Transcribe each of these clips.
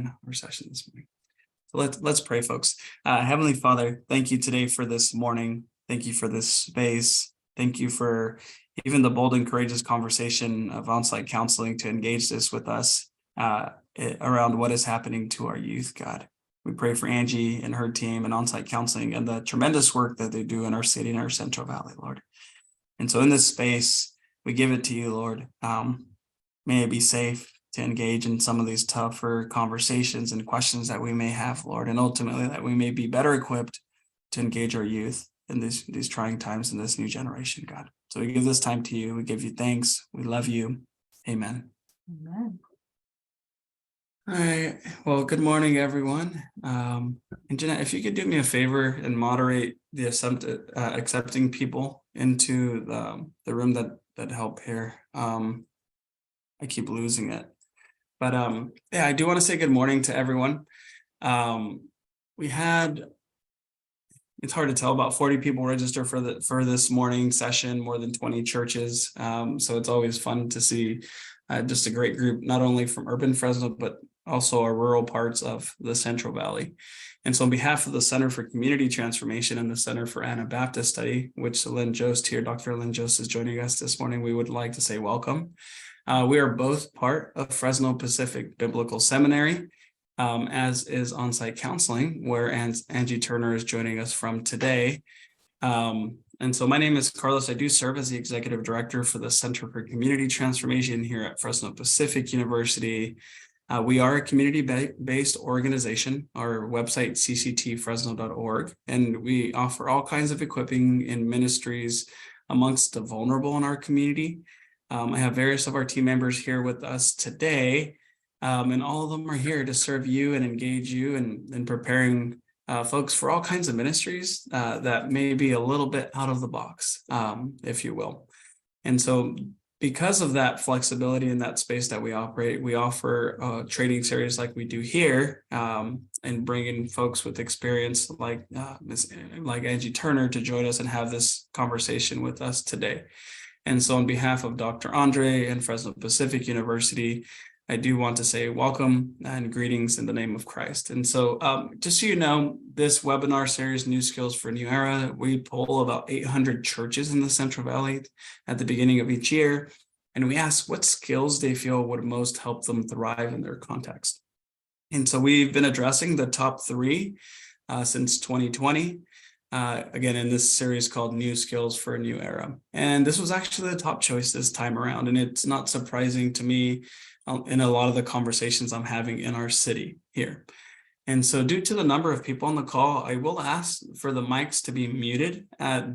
our session this morning. So let's pray, folks. Heavenly Father, thank you today for this morning. Thank you for this space. Thank you for even the bold and courageous conversation of on-site counseling to engage this with us around what is happening to our youth, God. We pray for Angie and her team and on-site counseling and the tremendous work that they do in our city and our Central Valley, Lord. And so in this space, we give it to you, Lord. May it be safe to engage in some of these tougher conversations and questions that we may have, Lord, and ultimately that we may be better equipped to engage our youth in these trying times in this new generation, God. So we give this time to you. We give you thanks. We love you. Amen. Amen. All right. Well, good morning, everyone. And Jeanette, if you could do me a favor and moderate the accepting people into the room that help here. I keep losing it. But yeah, I do want to say good morning to everyone. We had, it's hard to tell, about 40 people register for this morning session, more than 20 churches. So it's always fun to see just a great group, not only from urban Fresno, but also our rural parts of the Central Valley. And so on behalf of the Center for Community Transformation and the Center for Anabaptist Study, which Lynn Jost here, Dr. Lynn Jost is joining us this morning, we would like to say welcome. We are both part of Fresno Pacific Biblical Seminary, as is on-site counseling, where Angie Turner is joining us from today. And so my name is Carlos. I do serve as the Executive Director for the Center for Community Transformation here at Fresno Pacific University. We are a community-based organization. Our website, cctfresno.org, and we offer all kinds of equipping in ministries amongst the vulnerable in our community. I have various of our team members here with us today, and all of them are here to serve you and engage you in preparing folks for all kinds of ministries that may be a little bit out of the box, if you will. And so because of that flexibility in that space that we operate, we offer training series like we do here, and bring in folks with experience like Angie Turner to join us and have this conversation with us today. And so on behalf of Dr. Andre and Fresno Pacific University, I do want to say welcome and greetings in the name of Christ. And so just so you know, this webinar series, New Skills for a New Era, we poll about 800 churches in the Central Valley at the beginning of each year. And we ask what skills they feel would most help them thrive in their context. And so we've been addressing the top 3 since 2020. Again, in this series called New Skills for a New Era. And this was actually the top choice this time around. And it's not surprising to me in a lot of the conversations I'm having in our city here. And so due to the number of people on the call, I will ask for the mics to be muted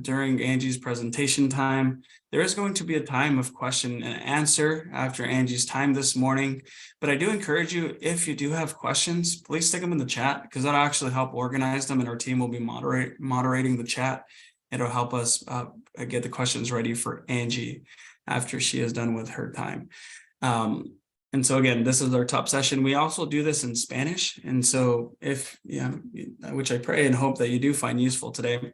during Angie's presentation time. There is going to be a time of question and answer after Angie's time this morning, but I do encourage you, if you do have questions, please stick them in the chat, because that'll actually help organize them, and our team will be moderating the chat. It'll help us get the questions ready for Angie after she is done with her time. And so again, this is our top session. We also do this in Spanish. And so if, which I pray and hope that you do find useful today,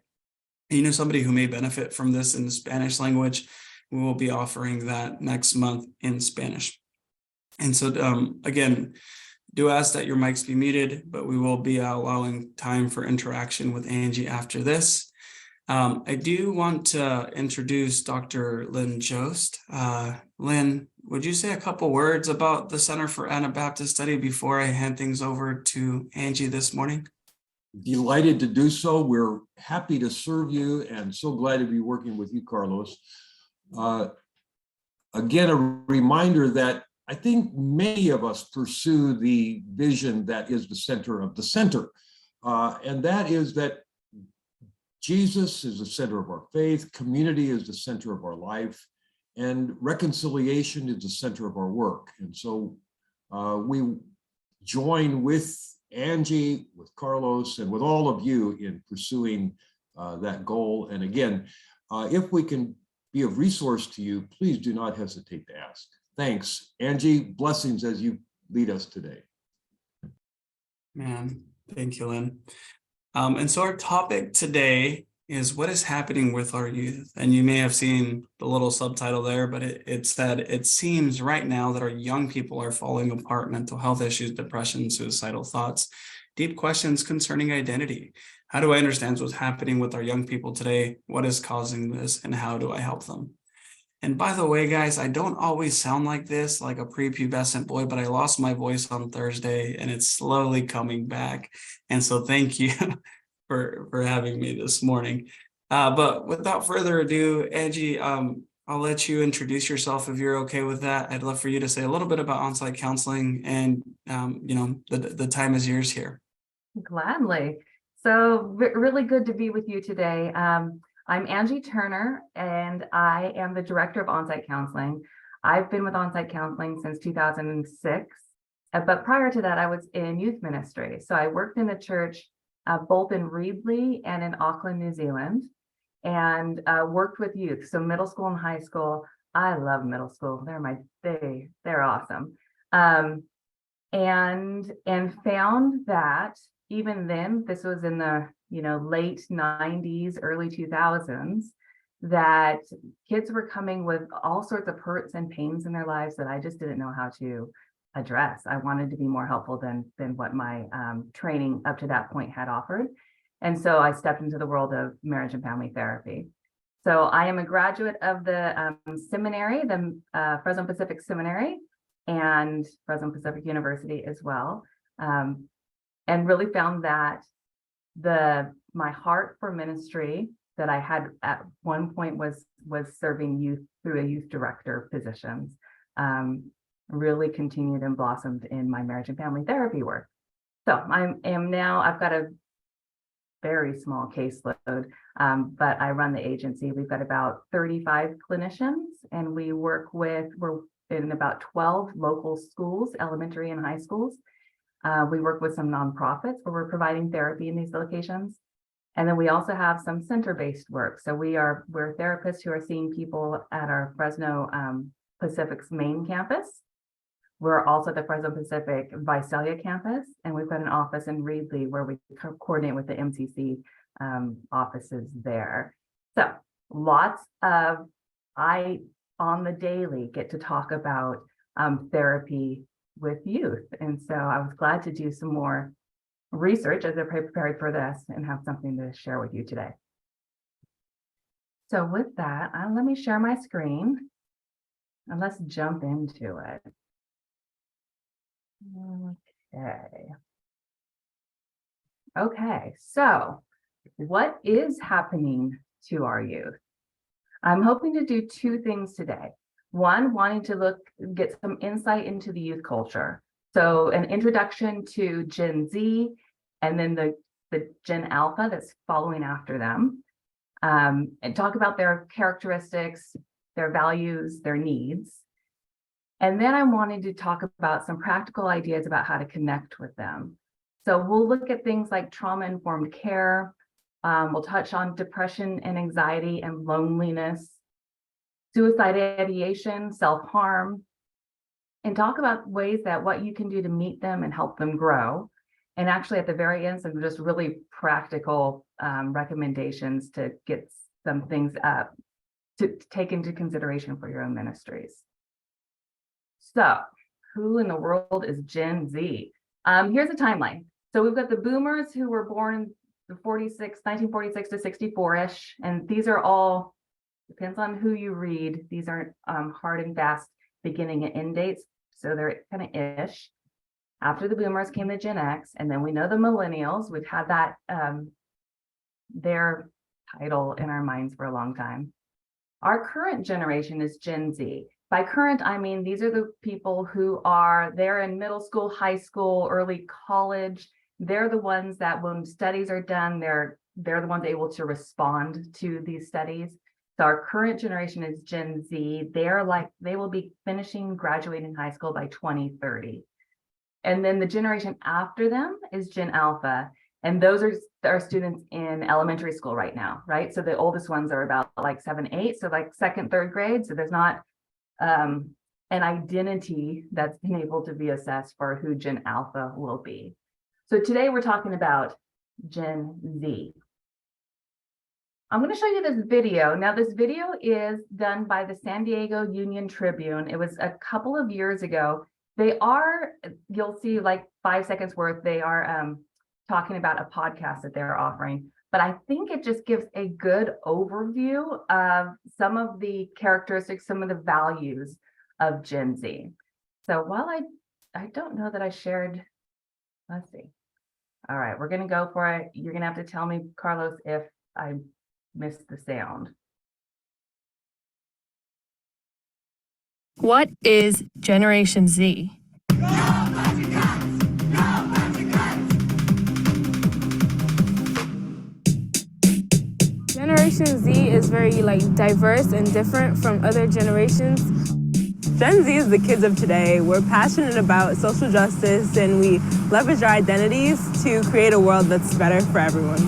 you know, somebody who may benefit from this in the Spanish language, we will be offering that next month in Spanish. And so again, do ask that your mics be muted, but we will be allowing time for interaction with Angie after this. I do want to introduce Dr. Lynn Jost. Lynn, would you say a couple words about the Center for Anabaptist Study before I hand things over to Angie this morning? Delighted to do so. We're happy to serve you and so glad to be working with you, Carlos. Again, a reminder that I think many of us pursue the vision that is the center of the center. And that is that Jesus is the center of our faith, community is the center of our life, and reconciliation is the center of our work. And so we join with Angie, with Carlos, and with all of you in pursuing that goal. And again, if we can be of resource to you, please do not hesitate to ask. Thanks. Angie, blessings as you lead us today. Man, thank you, Lynn. And so our topic today is what is happening with our youth. And you may have seen the little subtitle there, but it said, it seems right now that our young people are falling apart, mental health issues, depression, suicidal thoughts, deep questions concerning identity. How do I understand what's happening with our young people today? What is causing this, and how do I help them? And by the way, guys, I don't always sound like this, like a prepubescent boy, but I lost my voice on Thursday and it's slowly coming back. And so thank you for having me this morning. But without further ado, Angie, I'll let you introduce yourself if you're okay with that. I'd love for you to say a little bit about on-site counseling, and the time is yours here. Gladly. So really good to be with you today. I'm Angie Turner, and I am the director of on-site counseling. I've been with on-site counseling since 2006, but prior to that, I was in youth ministry. So I worked in a church both in Reedley and in Auckland, New Zealand, and worked with youth, so middle school and high school. I love middle school. They're awesome. And found that even then, this was in the late 90s, early 2000s, that kids were coming with all sorts of hurts and pains in their lives that I just didn't know how to address. I wanted to be more helpful than what my training up to that point had offered. And so I stepped into the world of marriage and family therapy. So I am a graduate of the seminary, the Fresno Pacific Seminary, and Fresno Pacific University as well, and really found that my heart for ministry that I had at one point was serving youth through a youth director positions, really continued and blossomed in my marriage and family therapy work. So I've got a very small caseload, but I run the agency. We've got about 35 clinicians, and we're in about 12 local schools, elementary and high schools. We work with some nonprofits where we're providing therapy in these locations. And then we also have some center-based work. So we're therapists who are seeing people at our Fresno Pacific's main campus. We're also at the Fresno Pacific Visalia campus, and we've got an office in Reedley where we coordinate with the MCC offices there. So I on the daily get to talk about therapy with youth. And so I was glad to do some more research as I prepared for this and have something to share with you today. So with that, let me share my screen and let's jump into it. Okay, so what is happening to our youth? I'm hoping to do two things today. One, wanting to get some insight into the youth culture. So an introduction to Gen Z, and then the Gen Alpha that's following after them, and talk about their characteristics, their values, their needs. And then I wanted to talk about some practical ideas about how to connect with them. So we'll look at things like trauma-informed care. We'll touch on depression and anxiety and loneliness, suicide ideation, self-harm, and talk about ways that what you can do to meet them and help them grow. And actually at the very end, some just really practical recommendations to get some things up to take into consideration for your own ministries. So who in the world is Gen Z? Here's a timeline. So we've got the boomers who were born in 1946 to 64-ish, and these are all, depends on who you read. These aren't hard and fast beginning and end dates, so they're kind of ish. After the boomers came the Gen X, and then we know the millennials. We've had that their title in our minds for a long time. Our current generation is Gen Z. By current, I mean these are the people they're in middle school, high school, early college. They're the ones that when studies are done, they're the ones able to respond to these studies. So our current generation is Gen Z. They will be graduating high school by 2030. And then the generation after them is Gen Alpha. And those are students in elementary school right now, right? So the oldest ones are about like 7, 8, so like second, third grade. So there's not an identity that's been able to be assessed for who Gen Alpha will be. So today we're talking about Gen Z. I'm going to show you this video. Now, this video is done by the San Diego Union Tribune. It was a couple of years ago. They are, you'll see like 5 seconds worth, they are talking about a podcast that they're offering. But I think it just gives a good overview of some of the characteristics, some of the values of Gen Z. So while I don't know that I shared, let's see. All right, we're going to go for it. You're going to have to tell me, Carlos, if I missed the sound. What is Generation Z? Generation Z is very diverse and different from other generations. Gen Z is the kids of today. We're passionate about social justice and we leverage our identities to create a world that's better for everyone.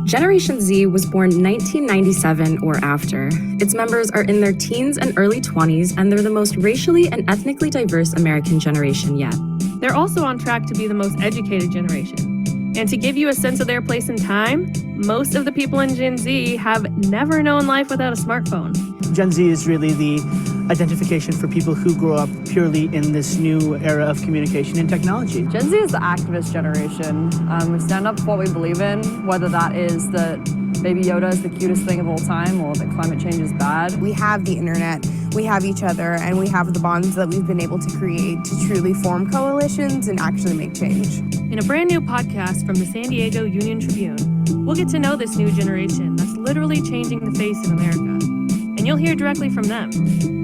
Generation Z was born 1997 or after. Its members are in their teens and early 20s, and they're the most racially and ethnically diverse American generation yet. They're also on track to be the most educated generation. And to give you a sense of their place in time, most of the people in Gen Z have never known life without a smartphone. Gen Z is really the identification for people who grow up purely in this new era of communication and technology. Gen Z is the activist generation. We stand up for what we believe in, whether that is that Baby Yoda is the cutest thing of all time or that climate change is bad. We have the internet, we have each other, and we have the bonds that we've been able to create to truly form coalitions and actually make change. In a brand new podcast from the San Diego Union Tribune, we'll get to know this new generation that's literally changing the face of America. And you'll hear directly from them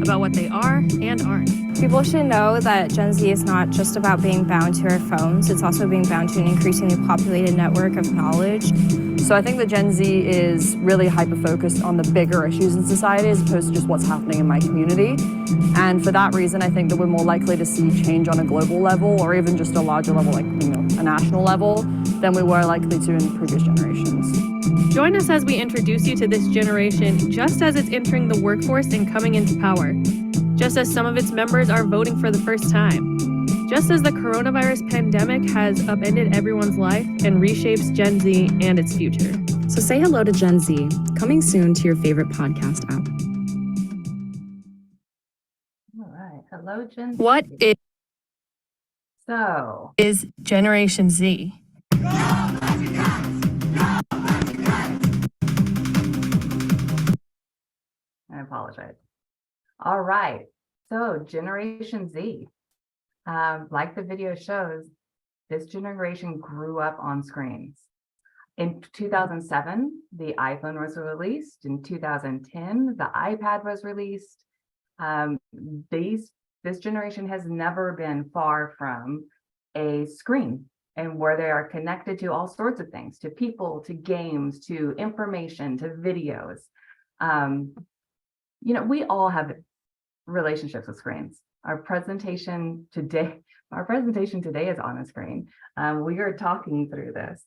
about what they are and aren't. People should know that Gen Z is not just about being bound to our phones, it's also being bound to an increasingly populated network of knowledge. So I think that Gen Z is really hyper-focused on the bigger issues in society as opposed to just what's happening in my community. And for that reason, I think that we're more likely to see change on a global level or even just a larger level, like a national level, than we were likely to in previous generations. Join us as we introduce you to this generation just as it's entering the workforce and coming into power. Just as some of its members are voting for the first time. Just as the coronavirus pandemic has upended everyone's life and reshapes Gen Z and its future. So say hello to Gen Z, coming soon to your favorite podcast app. All right, hello, Gen Z. What So, is Generation Z? I apologize. All right, so Generation Z. Like the video shows, this generation grew up on screens. In 2007, the iPhone was released. In 2010, the iPad was released. This generation has never been far from a screen, and where they are connected to all sorts of things, to people, to games, to information, to videos. We all have relationships with screens. Our presentation today is on a screen. We are talking through this.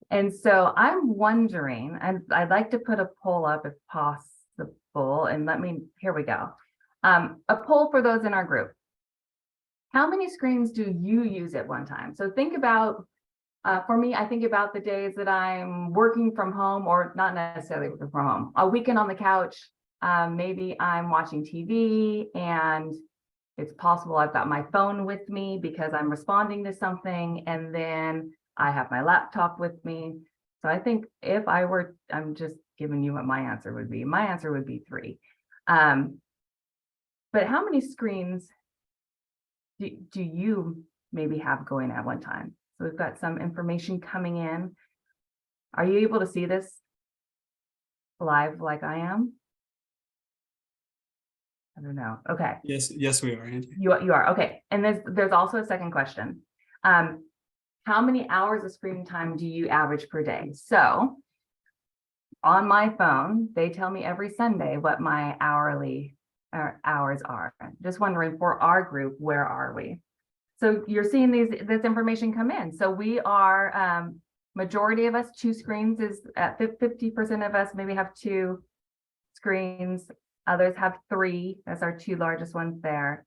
And so I'm wondering, and I'd like to put a poll up if possible, and here we go. A poll for those in our group. How many screens do you use at one time? So think about, for me, I think about the days that I'm working from home, or not necessarily working from home, a weekend on the couch. Maybe I'm watching TV and it's possible I've got my phone with me because I'm responding to something, and then I have my laptop with me. So I think I'm just giving you what my answer would be. My answer would be 3. But how many screens do you maybe have going at one time? So we've got some information coming in. Are you able to see this live like I am? I don't know. Okay. Yes, we are, Angie. You are. Okay. And there's also a second question. How many hours of screen time do you average per day? So on my phone, they tell me every Sunday what my hourly hours are. Just wondering, for our group, where are we? So you're seeing this information come in. So we are, majority of us, 2 screens is at 50% of us maybe have 2 screens. Others have 3. That's our 2 largest ones there.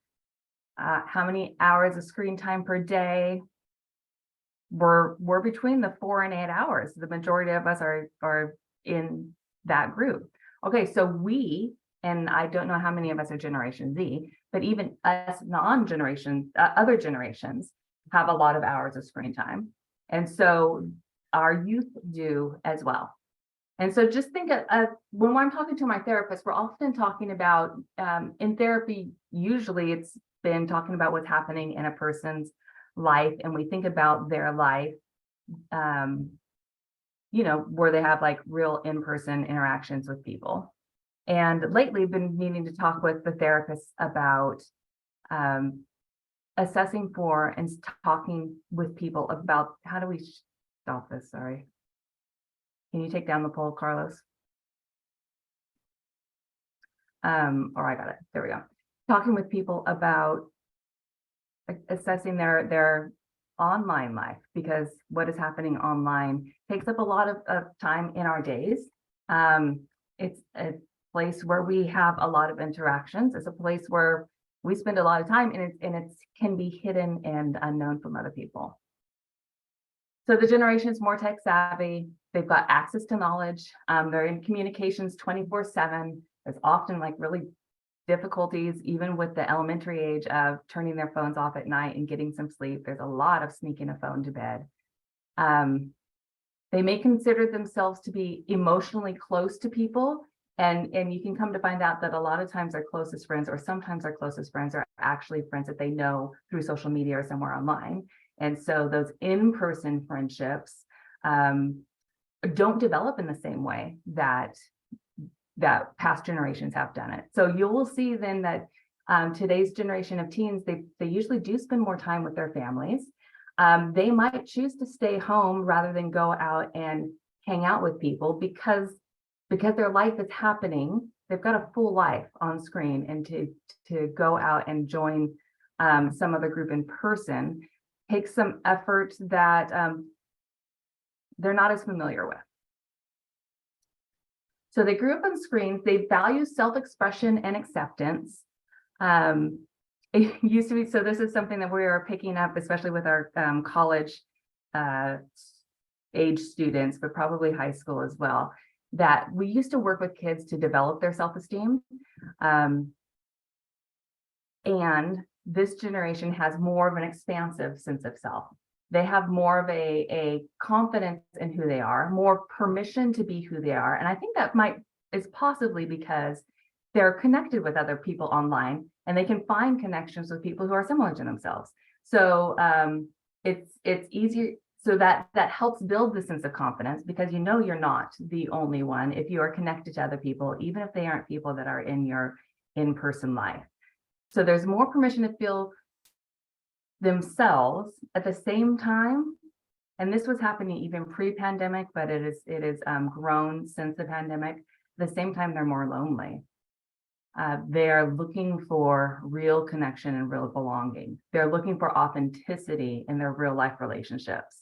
How many hours of screen time per day? We're between the 4 and 8 hours. The majority of us are in that group. Okay, so and I don't know how many of us are Generation Z, but even us non-generation, other generations have a lot of hours of screen time. And so our youth do as well. And so just think of when I'm talking to my therapist, we're often talking about, in therapy, usually it's been talking about what's happening in a person's life, and we think about their life, where they have like real in-person interactions with people. And lately I've been needing to talk with the therapist about assessing for and talking with people about how do we stop this, sorry. Can you take down the poll, Carlos? Or I got it, there we go. Talking with people about assessing their online life, because what is happening online takes up a lot of time in our days. It's a place where we have a lot of interactions. It's a place where we spend a lot of time, and it can be hidden and unknown from other people. So the generation is more tech savvy. They've got access to knowledge. They're in communications 24/7. There's often like really difficulties, even with the elementary age, of turning their phones off at night and getting some sleep. There's a lot of sneaking a phone to bed. They may consider themselves to be emotionally close to people. And you can come to find out that a lot of times their closest friends, or sometimes their closest friends, are actually friends that they know through social media or somewhere online. And so those in-person friendships don't develop in the same way that past generations have done it. So you will see then that today's generation of teens, they usually do spend more time with their families. They might choose to stay home rather than go out and hang out with people, because their life is happening. They've got a full life on screen, and to go out and join some other group in person takes some effort that they're not as familiar with. So they grew up on screens. They value self-expression and acceptance. It used to be, so this is something that we are picking up, especially with our college age students, but probably high school as well, that we used to work with kids to develop their self-esteem. And this generation has more of an expansive sense of self. They have more of a confidence in who they are, more permission to be who they are. And I think that is possibly because they're connected with other people online, and they can find connections with people who are similar to themselves. So it's easier. So that helps build the sense of confidence, because you know you're not the only one if you are connected to other people, even if they aren't people that are in your in-person life. So there's more permission to feel themselves at the same time. And this was happening even pre-pandemic, but it is grown since the pandemic. At the same time, they're more lonely. They're looking for real connection and real belonging. They're looking for authenticity in their real life relationships.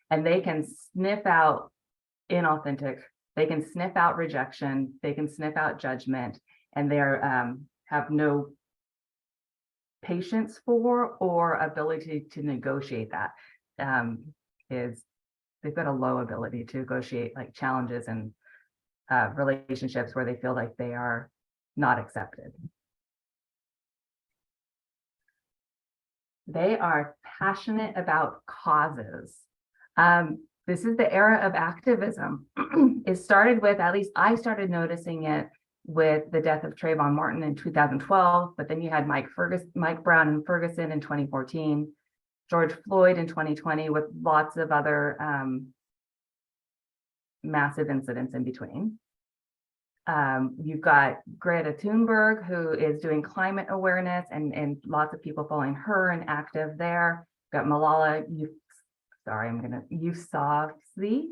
And they can sniff out inauthentic, they can sniff out rejection, they can sniff out judgment, and they have no patience for or ability to negotiate that. They've got a low ability to negotiate like challenges and relationships where they feel like they are not accepted. They are passionate about causes. This is the era of activism. It started with, at least I started noticing it with the death of Trayvon Martin in 2012, but then you had Mike Brown and Ferguson in 2014, George Floyd in 2020, with lots of other massive incidents in between. You've got Greta Thunberg, who is doing climate awareness, and lots of people following her and active there. You've got Malala Yousafzai,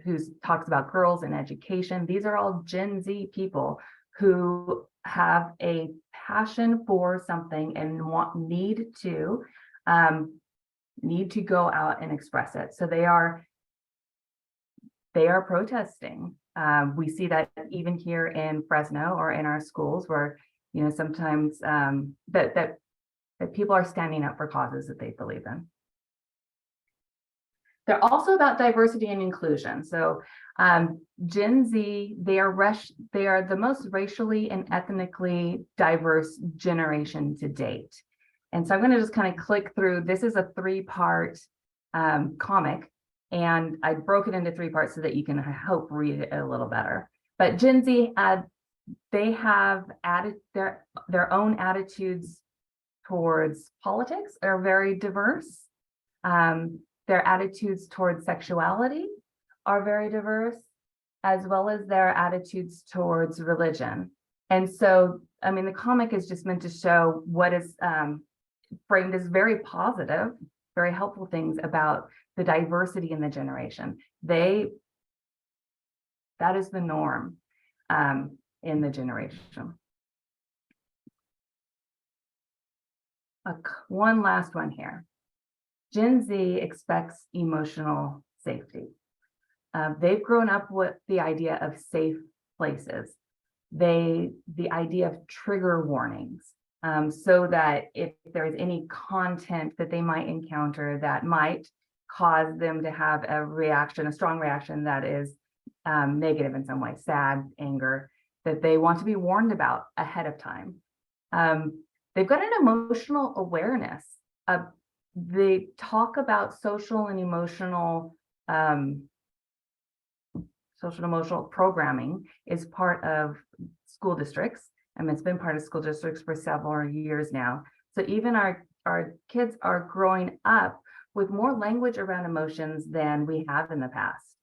who talks about girls and education. These are all Gen Z people who have a passion for something and need to go out and express it. So they are protesting. We see that even here in Fresno or in our schools, where sometimes that people are standing up for causes that they believe in. They're also about diversity and inclusion. So Gen Z, they are the most racially and ethnically diverse generation to date. And so I'm going to just kind of click through. This is a 3-part comic, and I broke it into 3 parts so that you can, I hope, read it a little better. But Gen Z, they have added their own attitudes towards politics are very diverse. Their attitudes towards sexuality are very diverse, as well as their attitudes towards religion. And so, I mean, the comic is just meant to show what is framed as very positive, very helpful things about the diversity in the generation. That is the norm in the generation. One last one here. Gen Z expects emotional safety. They've grown up with the idea of safe places. The idea of trigger warnings, so that if there's any content that they might encounter that might cause them to have a strong reaction that is negative in some way, sad, anger, that they want to be warned about ahead of time. They've got an emotional awareness. They talk about social and emotional programming is part of school districts. And it's been part of school districts for several years now. So even our kids are growing up with more language around emotions than we have in the past.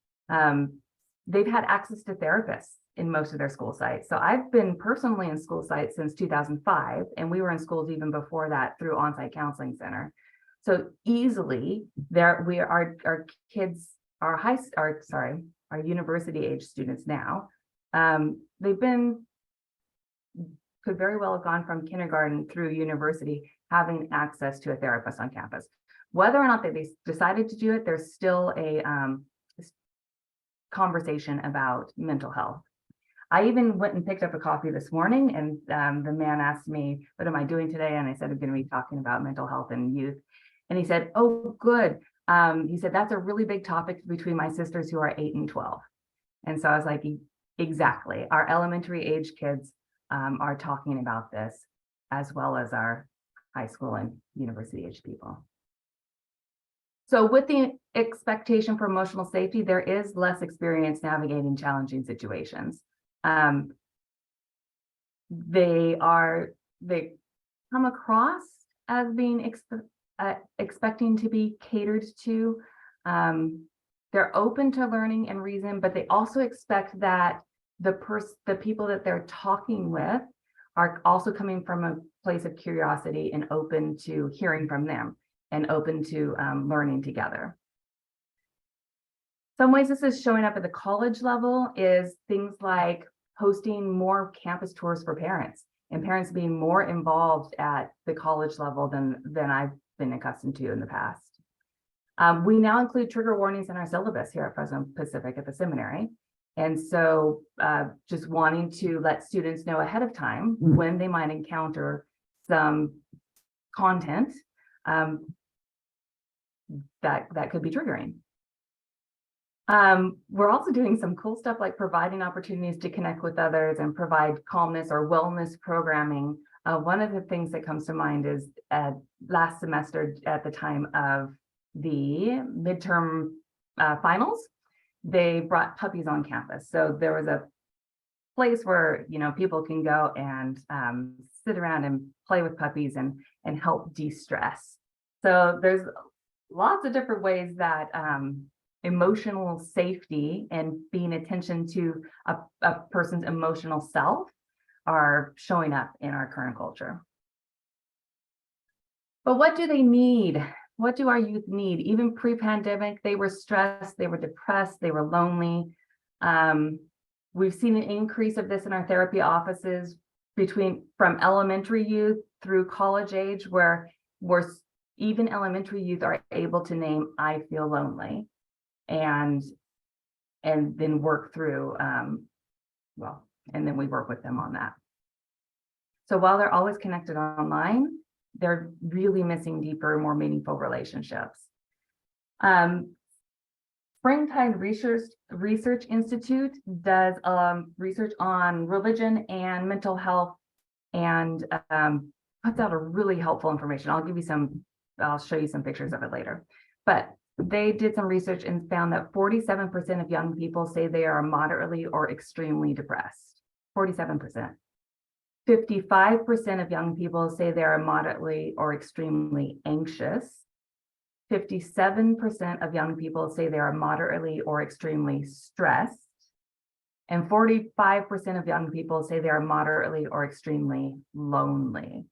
They've had access to therapists in most of their school sites. So I've been personally in school sites since 2005, and we were in schools even before that through OnSite Counseling Center. So easily our kids, our university age students now, could very well have gone from kindergarten through university having access to a therapist on campus. Whether or not they decided to do it, there's still a conversation about mental health. I even went and picked up a coffee this morning, and the man asked me, what am I doing today? And I said, I'm going to be talking about mental health and youth. And he said, oh, good. He said, that's a really big topic between my sisters who are 8 and 12. And so I was like, exactly. Our elementary age kids are talking about this, as well as our high school and university age people. So with the expectation for emotional safety, there is less experience navigating challenging situations. They come across as being expecting to be catered to. They're open to learning and reason, but they also expect that the people that they're talking with are also coming from a place of curiosity and open to hearing from them and open to learning together. Some ways this is showing up at the college level is things like hosting more campus tours for parents, and parents being more involved at the college level than I've been accustomed to in the past. We now include trigger warnings in our syllabus here at Fresno Pacific at the seminary. And so just wanting to let students know ahead of time when they might encounter some content that could be triggering. We're also doing some cool stuff like providing opportunities to connect with others and provide calmness or wellness programming. One of the things that comes to mind is last semester at the time of the midterm finals, they brought puppies on campus. So there was a place where people can go and sit around and play with puppies and help de-stress. So there's lots of different ways that emotional safety and paying attention to a person's emotional self are showing up in our current culture. But what do they need? What do our youth need? Even pre-pandemic, they were stressed, they were depressed, they were lonely. We've seen an increase of this in our therapy offices from elementary youth through college age, where even elementary youth are able to name, I feel lonely, and then work through, and then we work with them on that. So while they're always connected online, they're really missing deeper, more meaningful relationships. Springtide Research Institute does research on religion and mental health, and puts out a really helpful information. I'll show you some pictures of it later. But they did some research and found that 47% of young people say they are moderately or extremely depressed. 47%. 55% of young people say they are moderately or extremely anxious. 57% of young people say they are moderately or extremely stressed. And 45% of young people say they are moderately or extremely lonely.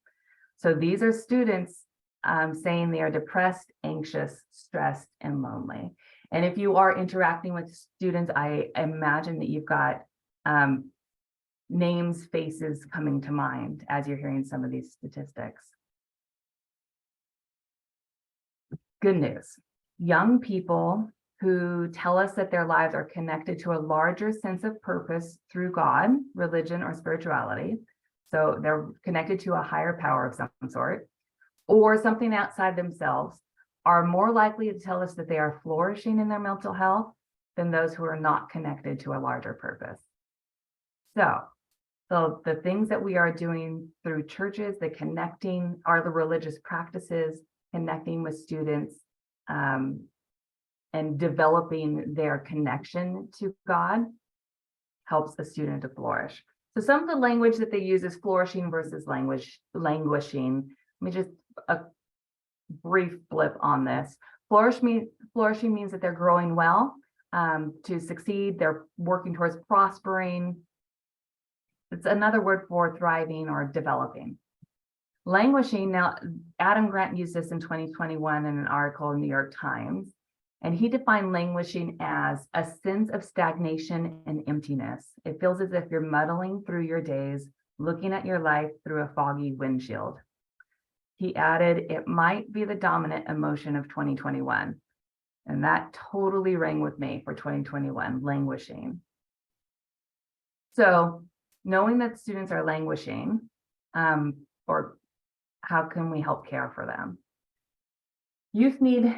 So these are students saying they are depressed, anxious, stressed, and lonely. And if you are interacting with students, I imagine that you've got names, faces coming to mind as you're hearing some of these statistics. Good news. Young people who tell us that their lives are connected to a larger sense of purpose through God, religion, or spirituality. So they're connected to a higher power of some sort, or something outside themselves, are more likely to tell us that they are flourishing in their mental health than those who are not connected to a larger purpose. So the things that we are doing through churches, the connecting are the religious practices, connecting with students, and developing their connection to God helps the student to flourish. So some of the language that they use is flourishing versus languishing. Let me just a brief blip on this. Flourishing means that they're growing well, to succeed, they're working towards prospering. It's another word for thriving or developing. Languishing, now Adam Grant used this in 2021 in an article in the New York Times, and he defined languishing as a sense of stagnation and emptiness. It feels as if you're muddling through your days, looking at your life through a foggy windshield. He added, it might be the dominant emotion of 2021. And that totally rang with me for 2021, languishing. So knowing that students are languishing, or how can we help care for them? Youth need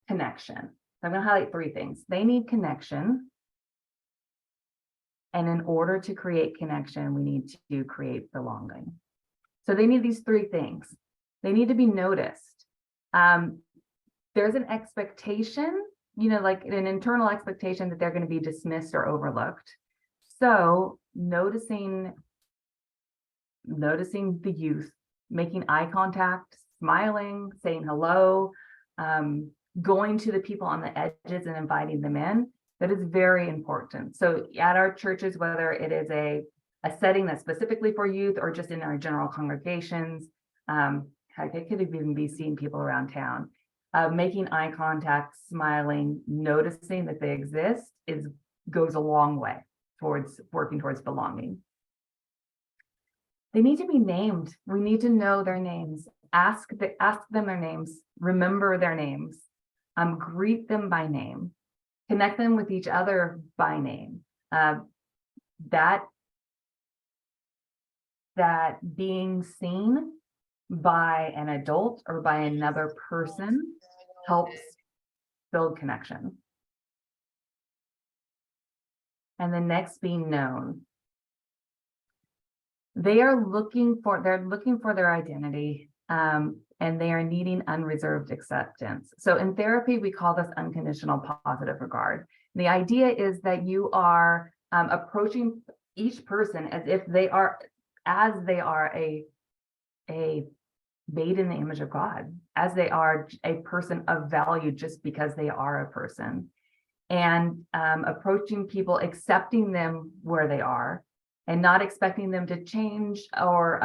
connection. I'm going to highlight three things. They need connection. And in order to create connection, we need to create belonging. So they need these three things. They need to be noticed. There's an expectation, like an internal expectation that they're going to be dismissed or overlooked. So noticing the youth, making eye contact, smiling, saying hello, going to the people on the edges and inviting them in, that is very important. So at our churches, whether it is a setting that's specifically for youth or just in our general congregations, it could even be seeing people around town, making eye contact, smiling, noticing that they exist goes a long way towards working towards belonging. They need to be named. We need to know their names. Ask them their names. Remember their names. Greet them by name. Connect them with each other by name. That being seen by an adult or by another person helps build connection. And the next, being known. They're looking for their identity, and they are needing unreserved acceptance. So in therapy, we call this unconditional positive regard. The idea is that you are approaching each person as if they are a made in the image of God, as they are a person of value just because they are a person, and approaching people, accepting them where they are, and not expecting them to change or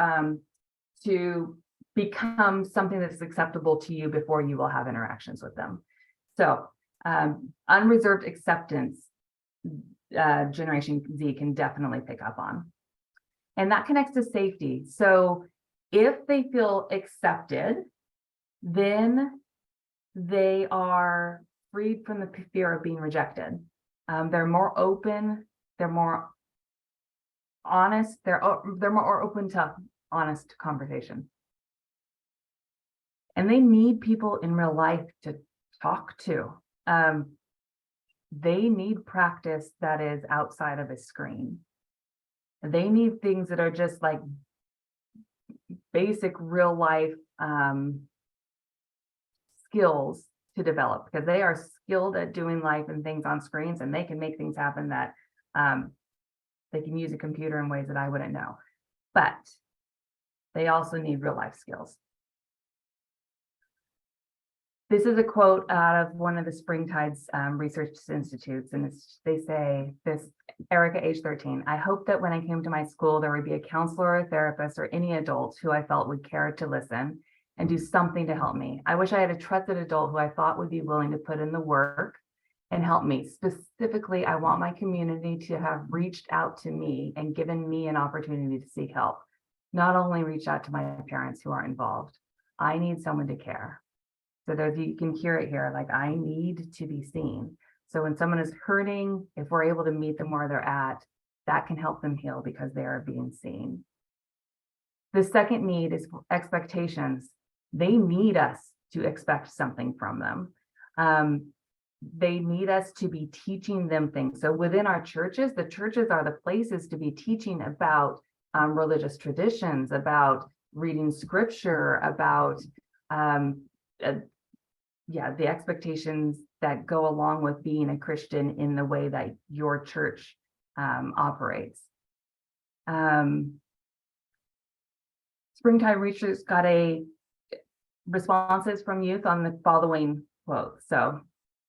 to become something that's acceptable to you before you will have interactions with them. So unreserved acceptance, Generation Z can definitely pick up on. And that connects to safety. So if they feel accepted, then they are freed from the fear of being rejected. They're more open, they're more honest, they're more open to honest conversation. And they need people in real life to talk to. they need practice that is outside of a screen. They need things that are just like basic real life skills to develop, because they are skilled at doing life and things on screens, and they can make things happen that they can use a computer in ways that I wouldn't know. But they also need real life skills. This is a quote out of one of the Springtide's research institutes, and they say this, Erica, age 13, I hope that when I came to my school, there would be a counselor or a therapist or any adult who I felt would care to listen and do something to help me. I wish I had a trusted adult who I thought would be willing to put in the work and help me. Specifically, I want my community to have reached out to me and given me an opportunity to seek help. Not only reach out to my parents who aren't involved. I need someone to care. So there's, you can hear it here, like I need to be seen. So when someone is hurting, if we're able to meet them where they're at, that can help them heal because they are being seen. The second need is expectations. They need us to expect something from them. They need us to be teaching them things. So within our churches, the churches are the places to be teaching about religious traditions, about reading scripture, about the expectations that go along with being a Christian in the way that your church operates. Springtime Research got a responses from youth on the following quote. So,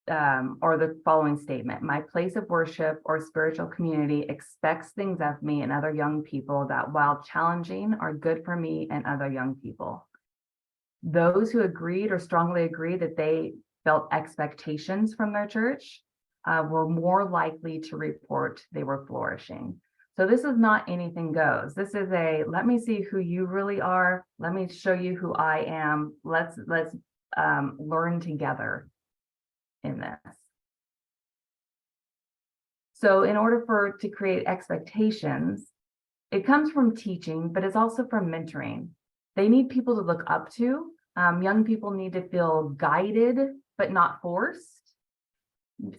or the following statement, my place of worship or spiritual community expects things of me and other young people that, while challenging, are good for me and other young people. Those who agreed or strongly agreed that they felt expectations from their church were more likely to report they were flourishing. So this is not anything goes. This is a, let me see who you really are. Let me show you who I am. Let's learn together in this. So in order to create expectations, it comes from teaching, but it's also from mentoring. They need people to look up to. Young people need to feel guided, but not forced.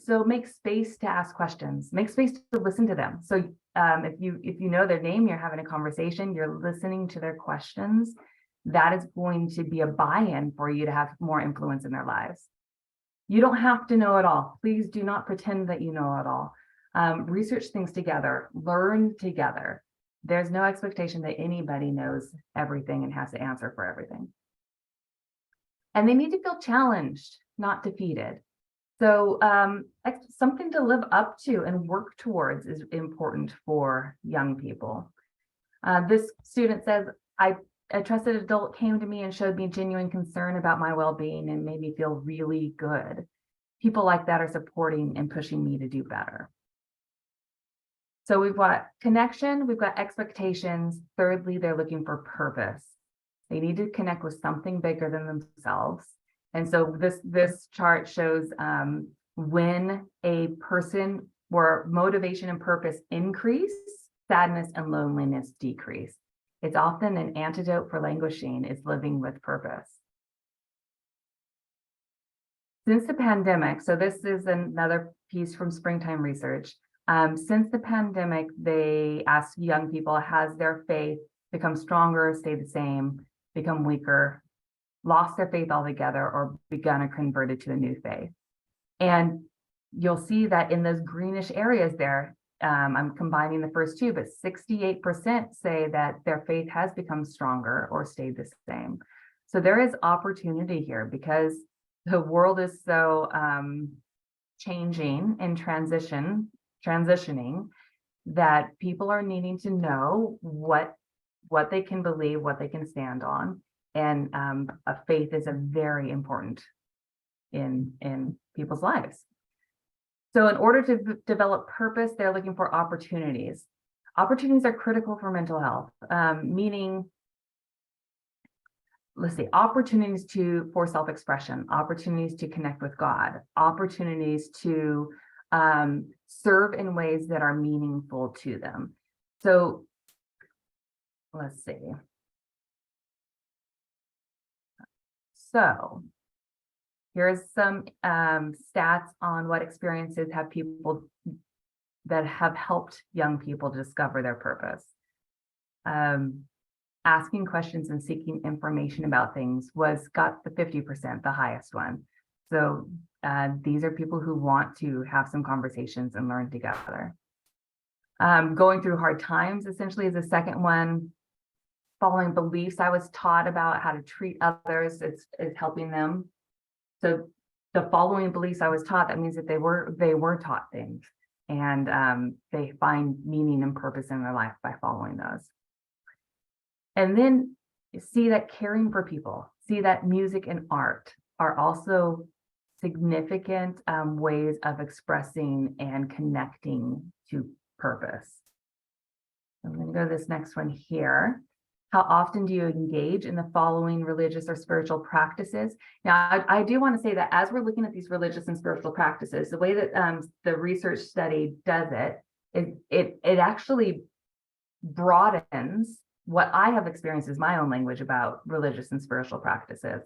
So make space to ask questions, make space to listen to them. So if you know their name, you're having a conversation, you're listening to their questions, that is going to be a buy-in for you to have more influence in their lives. You don't have to know it all. Please do not pretend that you know it all. Research things together, learn together. There's no expectation that anybody knows everything and has to answer for everything. And they need to feel challenged, not defeated. So something to live up to and work towards is important for young people. This student says, a trusted adult came to me and showed me genuine concern about my well-being and made me feel really good. People like that are supporting and pushing me to do better. So we've got connection, we've got expectations. Thirdly, they're looking for purpose. They need to connect with something bigger than themselves. And so this chart shows when a person where motivation and purpose increase, sadness and loneliness decrease. It's often an antidote for languishing is living with purpose. Since the pandemic, so this is another piece from Springtime Research. Since the pandemic, they asked young people, has their faith become stronger, stay the same, become weaker, lost their faith altogether, or begun or converted to a new faith? And you'll see that in those greenish areas there, I'm combining the first two, but 68% say that their faith has become stronger or stayed the same. So there is opportunity here because the world is so changing and transitioning that people are needing to know what they can believe, what they can stand on. And a faith is a very important in people's lives. So in order to develop purpose, they're looking for opportunities. Opportunities are critical for mental health, meaning, let's see, opportunities for self-expression, opportunities to connect with God, opportunities to serve in ways that are meaningful to them. So let's see. So Here's some stats on what experiences have people that have helped young people discover their purpose. Asking questions and seeking information about things got the 50%, the highest one. So these are people who want to have some conversations and learn together. Going through hard times essentially is the second one. Following beliefs I was taught about how to treat others is helping them. So the following beliefs I was taught, that means that they were taught things, and they find meaning and purpose in their life by following those. And then see that caring for people, see that music and art are also significant ways of expressing and connecting to purpose. I'm going to go to this next one here. How often do you engage in the following religious or spiritual practices? Now, I do want to say that as we're looking at these religious and spiritual practices, the way that the research study does it actually broadens what I have experienced as my own language about religious and spiritual practices.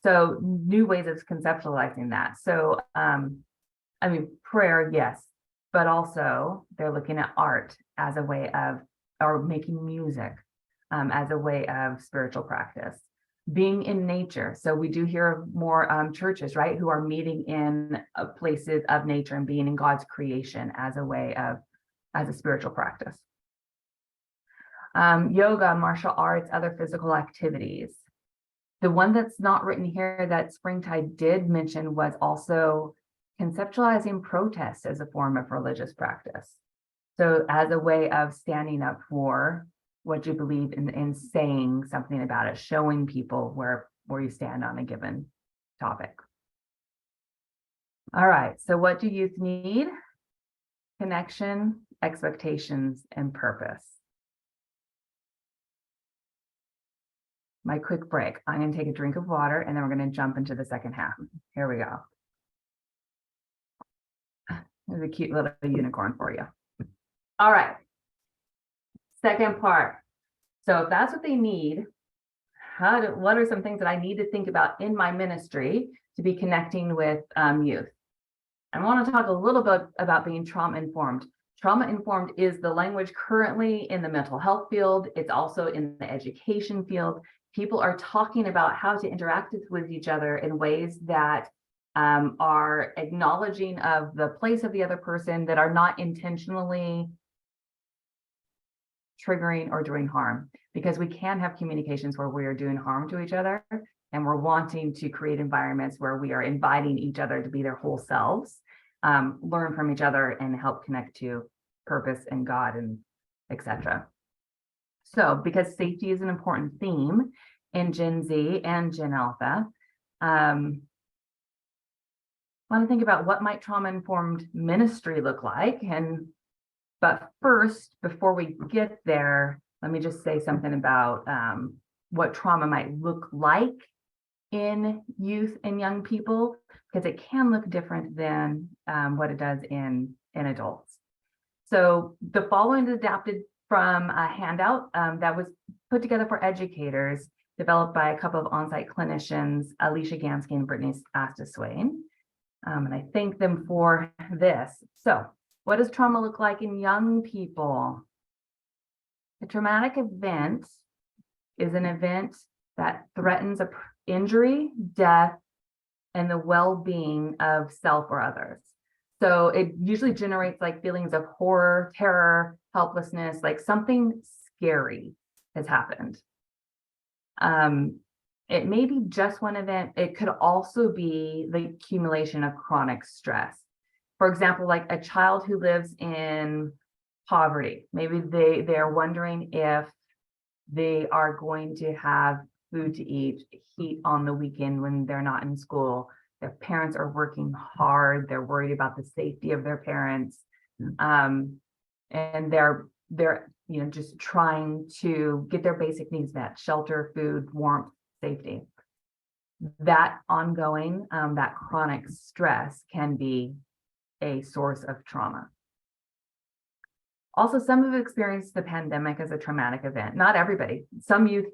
So new ways of conceptualizing that. So, I mean, prayer, yes, but also they're looking at art as a way of, or making music as a way of spiritual practice. Being in nature. So we do hear of more churches, right, who are meeting in places of nature and being in God's creation as a way of, as a spiritual practice. Yoga, martial arts, other physical activities. The one that's not written here that Springtide did mention was also conceptualizing protest as a form of religious practice. So as a way of standing up for what you believe in saying something about it, showing people where you stand on a given topic. All right, so what do youth need? Connection, expectations, and purpose. My quick break. I'm going to take a drink of water and then we're going to jump into the second half. Here we go. There's a cute little unicorn for you. All right. Second part. So if that's what they need, what are some things that I need to think about in my ministry to be connecting with youth? I want to talk a little bit about being trauma-informed. Trauma-informed is the language currently in the mental health field. It's also in the education field. People are talking about how to interact with each other in ways that are acknowledging of the place of the other person, that are not intentionally triggering or doing harm, because we can have communications where we are doing harm to each other, and we're wanting to create environments where we are inviting each other to be their whole selves, learn from each other, and help connect to purpose and God, and etc. So because safety is an important theme in Gen Z and Gen Alpha, want to think about what might trauma-informed ministry look like. But first, before we get there, let me just say something about what trauma might look like in youth and young people, because it can look different than what it does in adults. So the following is adapted from a handout that was put together for educators, developed by a couple of OnSite clinicians, Alicia Gansky and Brittany Astaswain. And I thank them for this. So what does trauma look like in young people? A traumatic event is an event that threatens injury, death, and the well-being of self or others. So it usually generates like feelings of horror, terror, helplessness, like something scary has happened. It may be just one event. It could also be the accumulation of chronic stress. For example, like a child who lives in poverty, maybe they're wondering if they are going to have food to eat, heat on the weekend when they're not in school. Their parents are working hard. They're worried about the safety of their parents. And they're just trying to get their basic needs met: shelter, food, warmth, safety. That ongoing, that chronic stress can be a source of trauma. Also, some have experienced the pandemic as a traumatic event. Not everybody. Some youth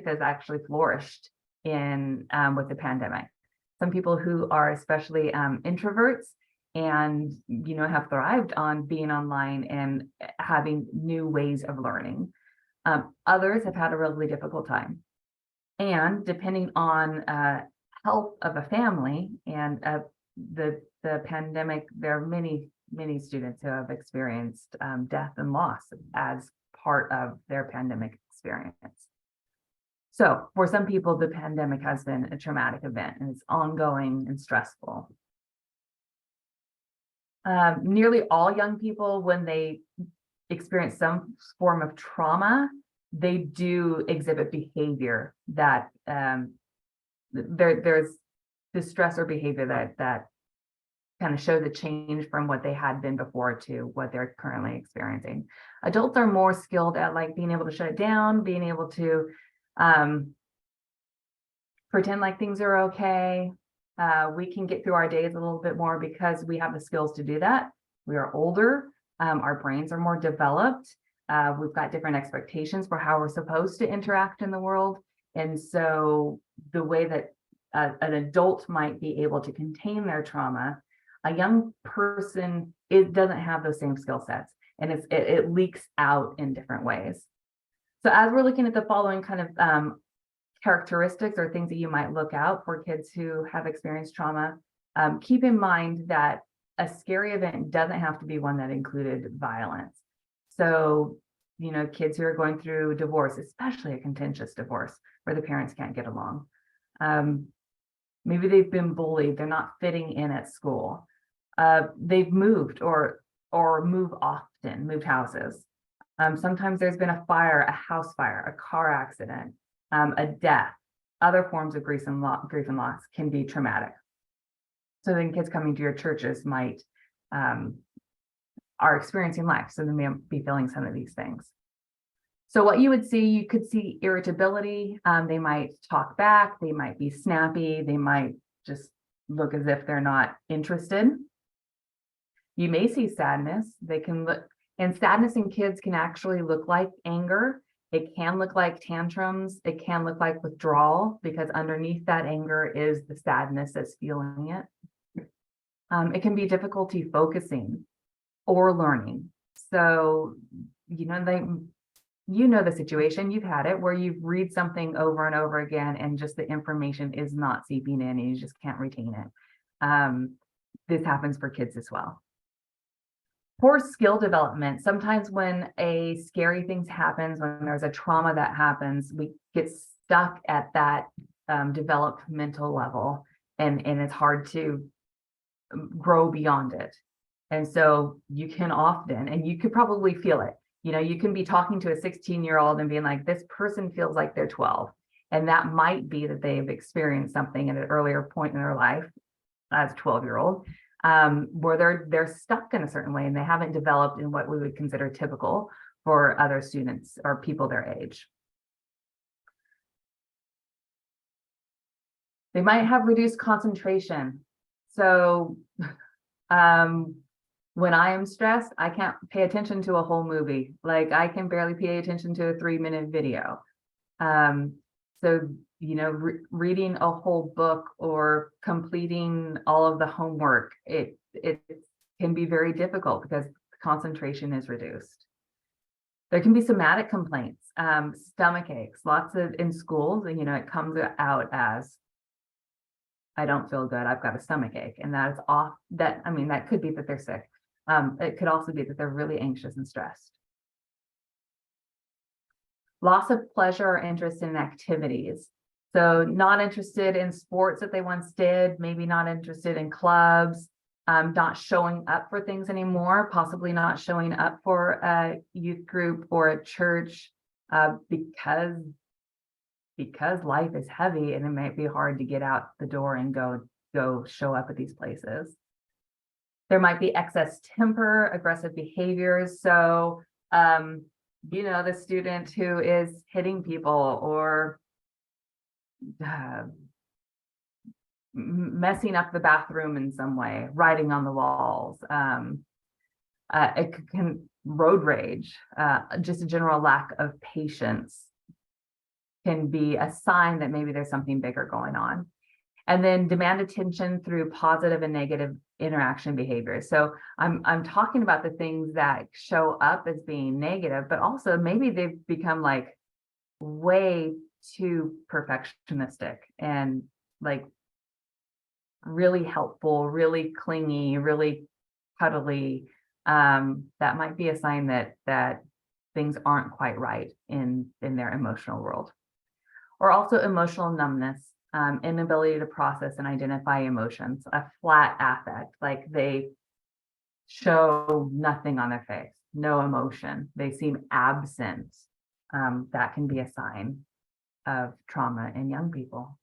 has actually flourished with the pandemic. some people who are especially introverts and, have thrived on being online and having new ways of learning. Others have had a really difficult time. And depending on health of a family and the pandemic, there are many students who have experienced death and loss as part of their pandemic experience. So for some people, the pandemic has been a traumatic event and it's ongoing and stressful. Nearly all young people, when they experience some form of trauma, they do exhibit behavior that there's distress or behavior that kind of shows a change from what they had been before to what they're currently experiencing. Adults are more skilled at like being able to shut it down, being able to pretend like things are okay. We can get through our days a little bit more because we have the skills to do that. We are older, our brains are more developed. We've got different expectations for how we're supposed to interact in the world. And so the way that an adult might be able to contain their trauma, a young person, it doesn't have those same skill sets, and it leaks out in different ways. So as we're looking at the following kind of characteristics or things that you might look out for kids who have experienced trauma, keep in mind that a scary event doesn't have to be one that included violence. So, kids who are going through divorce, especially a contentious divorce where the parents can't get along. Maybe they've been bullied, they're not fitting in at school. They've moved or moved houses. Sometimes there's been a fire, a house fire, a car accident, a death. Other forms of grief and loss can be traumatic. So then kids coming to your churches might are experiencing life, so they may be feeling some of these things. So what you could see irritability. They might talk back, they might be snappy, they might just look as if they're not interested. You may see sadness. They can look, and sadness in kids can actually look like anger. It can look like tantrums. It can look like withdrawal, because underneath that anger is the sadness that's fueling it. It can be difficulty focusing or learning. So, the situation, you've had it where you read something over and over again and just the information is not seeping in and you just can't retain it. This happens for kids as well. Poor skill development. Sometimes when a scary thing happens, when there's a trauma that happens, we get stuck at that developmental level, and it's hard to grow beyond it. And so you can often, and you could probably feel it, you can be talking to a 16-year-old and being like, this person feels like they're 12. And that might be that they've experienced something at an earlier point in their life as a 12-year-old, where they're stuck in a certain way and they haven't developed in what we would consider typical for other students or people their age. They might have reduced concentration. So when I am stressed, I can't pay attention to a whole movie. Like I can barely pay attention to a 3-minute video. So, reading a whole book or completing all of the homework, it can be very difficult because concentration is reduced. There can be somatic complaints, stomach aches, lots of in schools, and it comes out as, I don't feel good, I've got a stomach ache. And that is that could be that they're sick. It could also be that they're really anxious and stressed. Loss of pleasure or interest in activities. So not interested in sports that they once did, maybe not interested in clubs, not showing up for things anymore, possibly not showing up for a youth group or a church because life is heavy and it might be hard to get out the door and go show up at these places. There might be excess temper, aggressive behaviors. So, the student who is hitting people or messing up the bathroom in some way, writing on the walls. It can road rage, just a general lack of patience can be a sign that maybe there's something bigger going on. And then demand attention through positive and negative interaction behaviors. So I'm talking about the things that show up as being negative, but also maybe they've become like way too perfectionistic and like really helpful, really clingy, really cuddly. That might be a sign that things aren't quite right in their emotional world. Or also emotional numbness, inability to process and identify emotions, a flat affect, like they show nothing on their face, no emotion, they seem absent. That can be a sign of trauma in young people.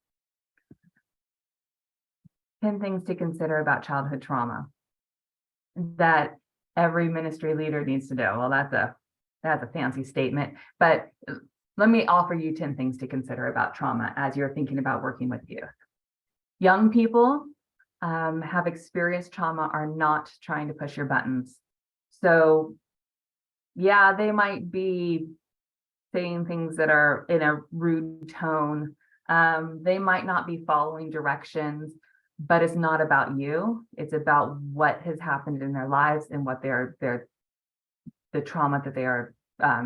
10 things to consider about childhood trauma that every ministry leader needs to know. Well, that's a fancy statement, but let me offer you 10 things to consider about trauma as you're thinking about working with youth. Young people have experienced trauma are not trying to push your buttons. So yeah, they might be saying things that are in a rude tone. They might not be following directions, but it's not about you. It's about what has happened in their lives and what the trauma that they are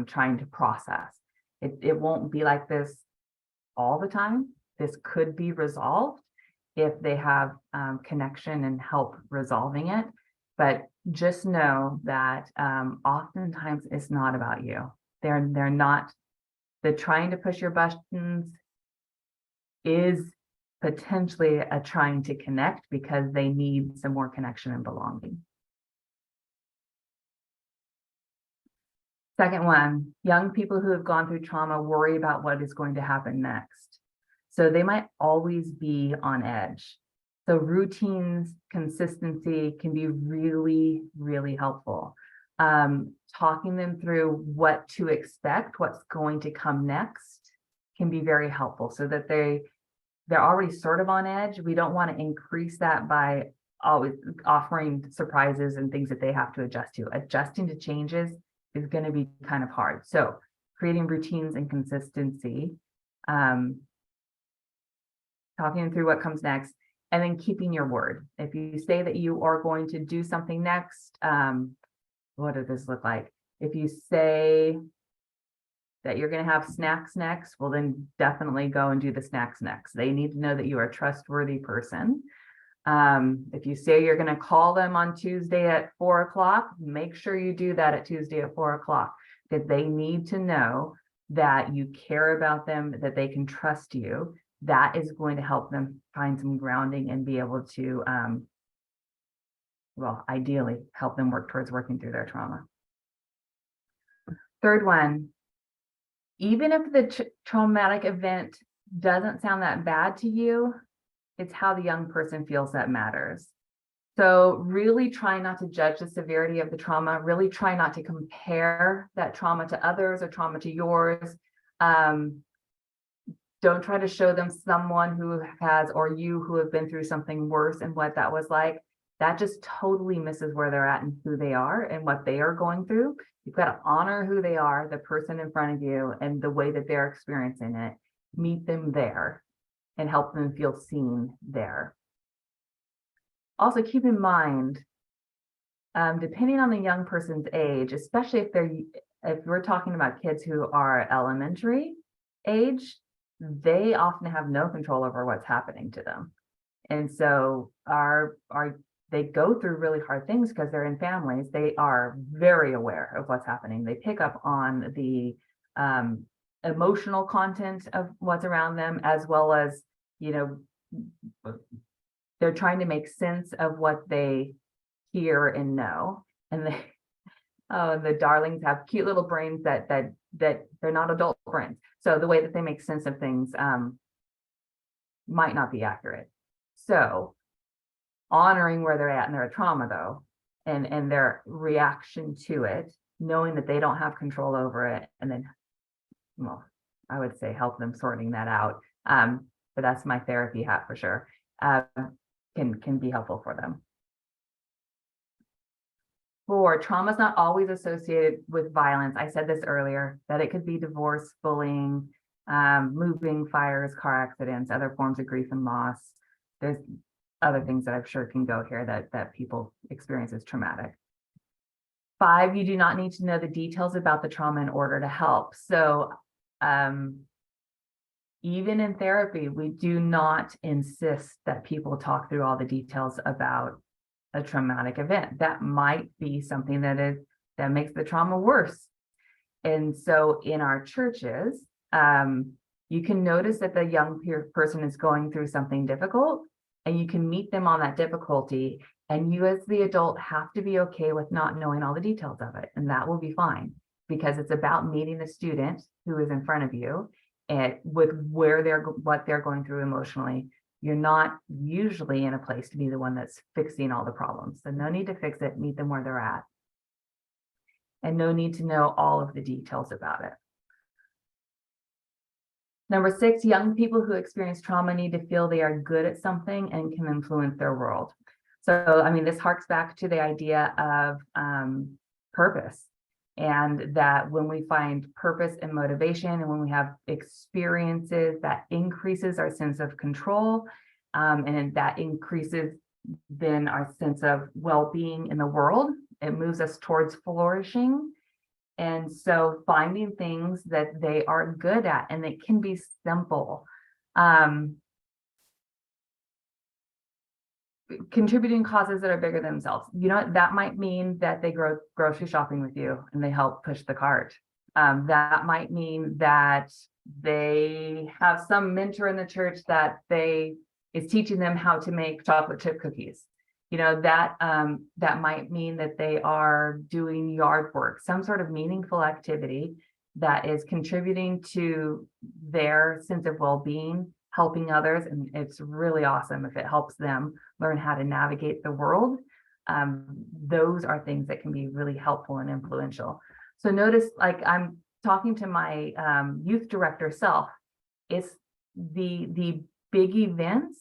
trying to process. It won't be like this all the time. This could be resolved if they have connection and help resolving it. But just know that oftentimes it's not about you. They're not, the trying to push your buttons is potentially a trying to connect because they need some more connection and belonging. Second one, young people who have gone through trauma worry about what is going to happen next. So they might always be on edge. So routines, consistency can be really, really helpful. Talking them through what to expect, what's going to come next can be very helpful so that they're already sort of on edge. We don't want to increase that by always offering surprises and things that they have to adjust to. Adjusting to changes is going to be kind of hard. So creating routines and consistency, talking them through what comes next, and then keeping your word. If you say that you are going to do something next, what does this look like? If you say that you're going to have snacks next, well, then definitely go and do the snacks next. They need to know that you are a trustworthy person. If you say you're going to call them on Tuesday at 4 o'clock, make sure you do that at Tuesday at 4 o'clock, that they need to know that you care about them, that they can trust you. That is going to help them find some grounding and be able to, well, ideally help them work towards working through their trauma. Third one, even if the traumatic event doesn't sound that bad to you, it's how the young person feels that matters. So really try not to judge the severity of the trauma, really try not to compare that trauma to others or trauma to yours. Don't try to show them someone who has, or you who have been through something worse and what that was like. That just totally misses where they're at and who they are and what they are going through. You've got to honor who they are, the person in front of you, and the way that they're experiencing it. Meet them there and help them feel seen there. Also keep in mind, depending on the young person's age, especially if we're talking about kids who are elementary age, they often have no control over what's happening to them. And so they go through really hard things because they're in families. They are very aware of what's happening. They pick up on the emotional content of what's around them, as well as, you know, they're trying to make sense of what they hear and know. And the darlings have cute little brains that they're not adult brains. So the way that they make sense of things might not be accurate. So honoring where they're at in their trauma though, and their reaction to it, knowing that they don't have control over it, and then, well, I would say help them sorting that out. But that's my therapy hat for sure. Can be helpful for them. 4, trauma is not always associated with violence. I said this earlier, that it could be divorce, bullying, moving, fires, car accidents, other forms of grief and loss. there's other things that I'm sure can go here that people experience as traumatic. 5, you do not need to know the details about the trauma in order to help. So even in therapy, we do not insist that people talk through all the details about a traumatic event. That might be something that makes the trauma worse. And so in our churches, you can notice that the young person is going through something difficult, and you can meet them on that difficulty. And you as the adult have to be okay with not knowing all the details of it. And that will be fine, because it's about meeting the student who is in front of you and with what they're going through emotionally. You're not usually in a place to be the one that's fixing all the problems. So no need to fix it, meet them where they're at. And no need to know all of the details about it. Number 6, young people who experience trauma need to feel they are good at something and can influence their world. So, I mean, this harks back to the idea of purpose, and that when we find purpose and motivation, and when we have experiences, that increases our sense of control, and that increases then our sense of well-being in the world. It moves us towards flourishing. And so finding things that they are good at, and it can be simple. Contributing causes that are bigger than themselves. You know, that might mean that they go grocery shopping with you and they help push the cart. That might mean that they have some mentor in the church that is teaching them how to make chocolate chip cookies. You know, that might mean that they are doing yard work, some sort of meaningful activity that is contributing to their sense of well-being, helping others. And it's really awesome if it helps them learn how to navigate the world. Those are things that can be really helpful and influential. So notice, like, I'm talking to my youth director self, it's the big events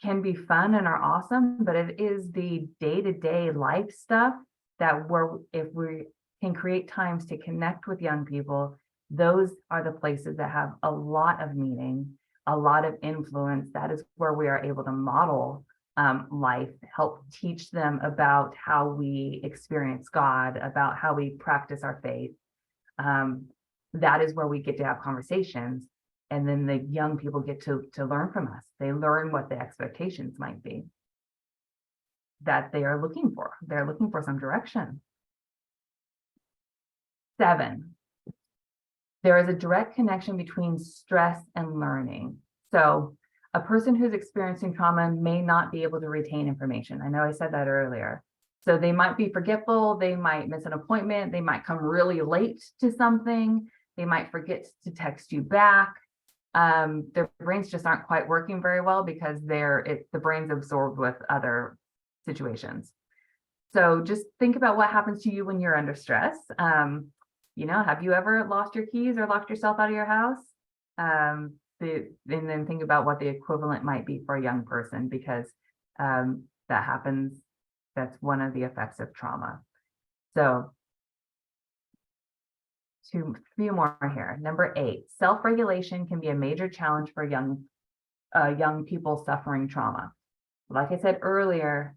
can be fun and are awesome, but it is the day-to-day life stuff that if we can create times to connect with young people, those are the places that have a lot of meaning, a lot of influence. That is where we are able to model life, help teach them about how we experience God, about how we practice our faith. That is where we get to have conversations. And then the young people get to learn from us. They learn what the expectations might be that they are looking for. They're looking for some direction. 7, there is a direct connection between stress and learning. So a person who's experiencing trauma may not be able to retain information. I know I said that earlier. So they might be forgetful, they might miss an appointment, they might come really late to something, they might forget to text you back. Their brains just aren't quite working very well because the brain's absorbed with other situations. So just think about what happens to you when you're under stress. You know, have you ever lost your keys or locked yourself out of your house? And then think about what the equivalent might be for a young person, because that happens. That's one of the effects of trauma. So a few more here. Number 8, self-regulation can be a major challenge for young people suffering trauma. Like I said earlier,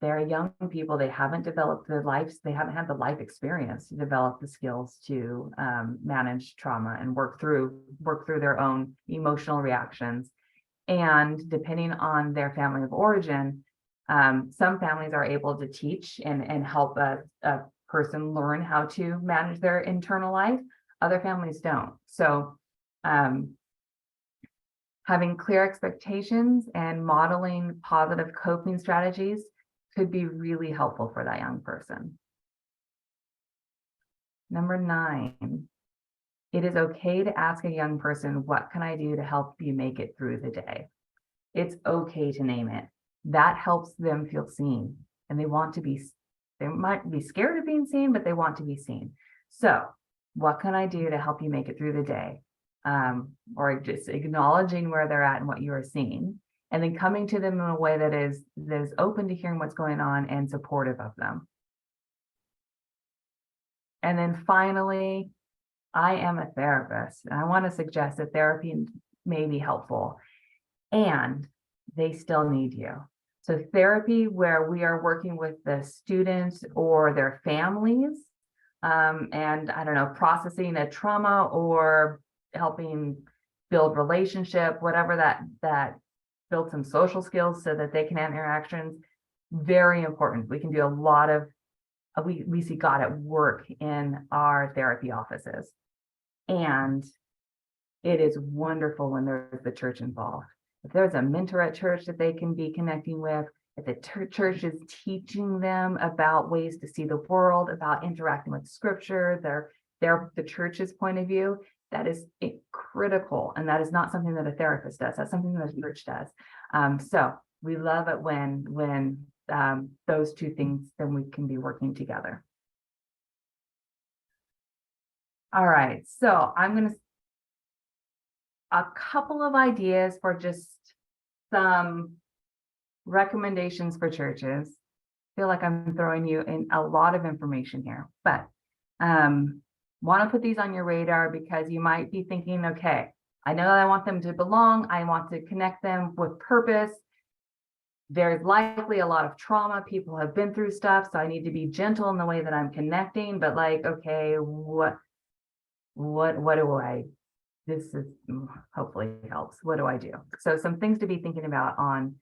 they're young people. They haven't developed they haven't had the life experience to develop the skills to manage trauma and work through their own emotional reactions. And depending on their family of origin, some families are able to teach and help a person learn how to manage their internal life. Other families don't. So having clear expectations and modeling positive coping strategies could be really helpful for that young person. Number 9, it is okay to ask a young person, what can I do to help you make it through the day? It's okay to name it. That helps them feel seen, and they might be scared of being seen, but they want to be seen. So what can I do to help you make it through the day? Or just acknowledging where they're at and what you are seeing, and then coming to them in a way that is open to hearing what's going on and supportive of them. And then finally, I am a therapist, and I want to suggest that therapy may be helpful. And they still need you. So therapy where we are working with the students or their families, and I don't know, processing a trauma or helping build relationship, whatever that build some social skills so that they can have interactions. Very important. We can do a lot of, we see God at work in our therapy offices. And it is wonderful when there's the church involved. If there's a mentor at church that they can be connecting with, if the church is teaching them about ways to see the world, about interacting with scripture, the church's point of view, that is critical. And that is not something that a therapist does. That's something that a church does. So we love it when those two things, then we can be working together. All right, so I'm going to a couple of ideas for just some recommendations for churches. I feel like I'm throwing you in a lot of information here, but want to put these on your radar because you might be thinking, okay, I know I want them to belong. I want to connect them with purpose. There's likely a lot of trauma. People have been through stuff, so I need to be gentle in the way that I'm connecting, but like, okay, what do I, this is hopefully helps. What do I do? So some things to be thinking about on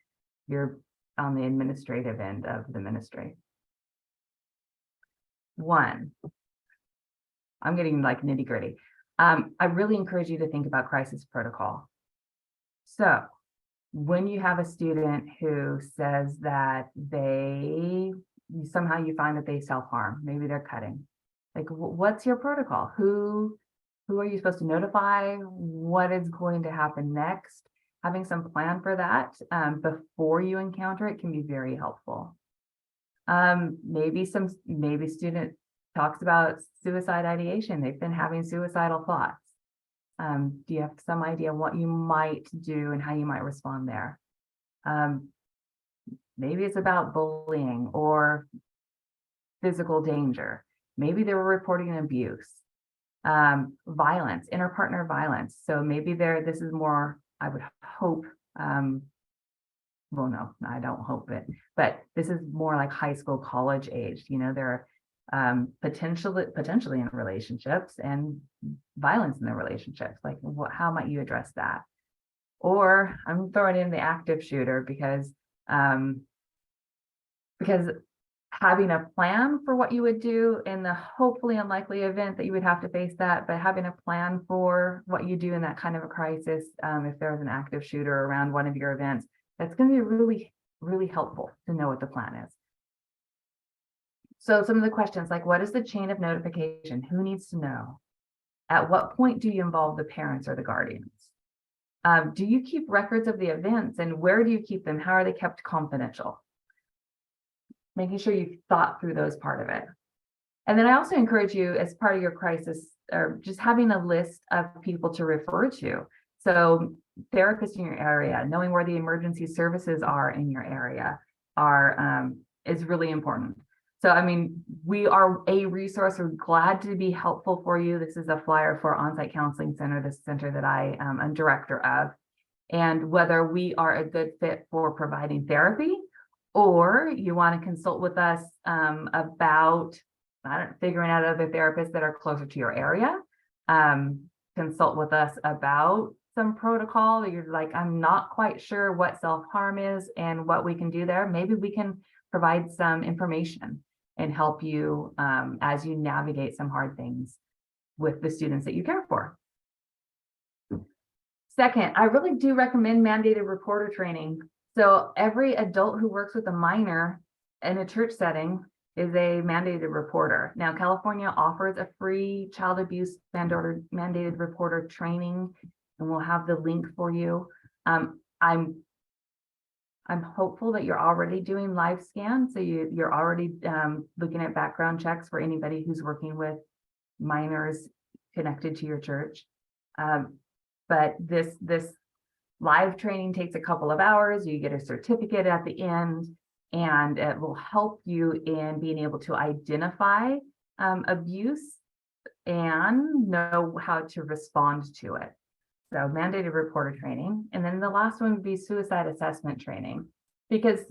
the administrative end of the ministry. One, I'm getting like nitty gritty. I really encourage you to think about crisis protocol. So when you have a student who says that somehow you find that they self-harm, maybe they're cutting, like what's your protocol? Who are you supposed to notify? What is going to happen next? Having some plan for that before you encounter it can be very helpful. Maybe student talks about suicide ideation. They've been having suicidal thoughts. Do you have some idea what you might do and how you might respond there? Maybe it's about bullying or physical danger. Maybe they were reporting abuse, violence, interpartner violence. So maybe this is more, I would hope, well, no, I don't hope it, but this is more like high school, college age. You know, they're potentially in relationships and violence in their relationships. Like, how might you address that? Or I'm throwing in the active shooter because having a plan for what you would do in the hopefully unlikely event that you would have to face that, but having a plan for what you do in that kind of a crisis, if there's an active shooter around one of your events, that's going to be really, really helpful to know what the plan is. So some of the questions like, what is the chain of notification? Who needs to know? At what point do you involve the parents or the guardians? Do you keep records of the events and where do you keep them? How are they kept confidential? Making sure you've thought through those part of it. And then I also encourage you as part of your crisis or just having a list of people to refer to. So therapists in your area, knowing where the emergency services are in your area is really important. So, I mean, we are a resource. We're glad to be helpful for you. This is a flyer for OnSite Counseling Center, the center that I am director of. And whether we are a good fit for providing therapy or you want to consult with us about figuring out other therapists that are closer to your area, consult with us about some protocol. You're like, I'm not quite sure what self-harm is and what we can do there. Maybe we can provide some information and help you as you navigate some hard things with the students that you care for. Second, I really do recommend mandated reporter training. So every adult who works with a minor in a church setting is a mandated reporter. Now, California offers a free child abuse mandated reporter training, and we'll have the link for you. I'm hopeful that you're already doing live scan. So you're already looking at background checks for anybody who's working with minors connected to your church. But this live training takes a couple of hours. You get a certificate at the end, and it will help you in being able to identify abuse and know how to respond to it. So mandated reporter training. And then the last one would be suicide assessment training, because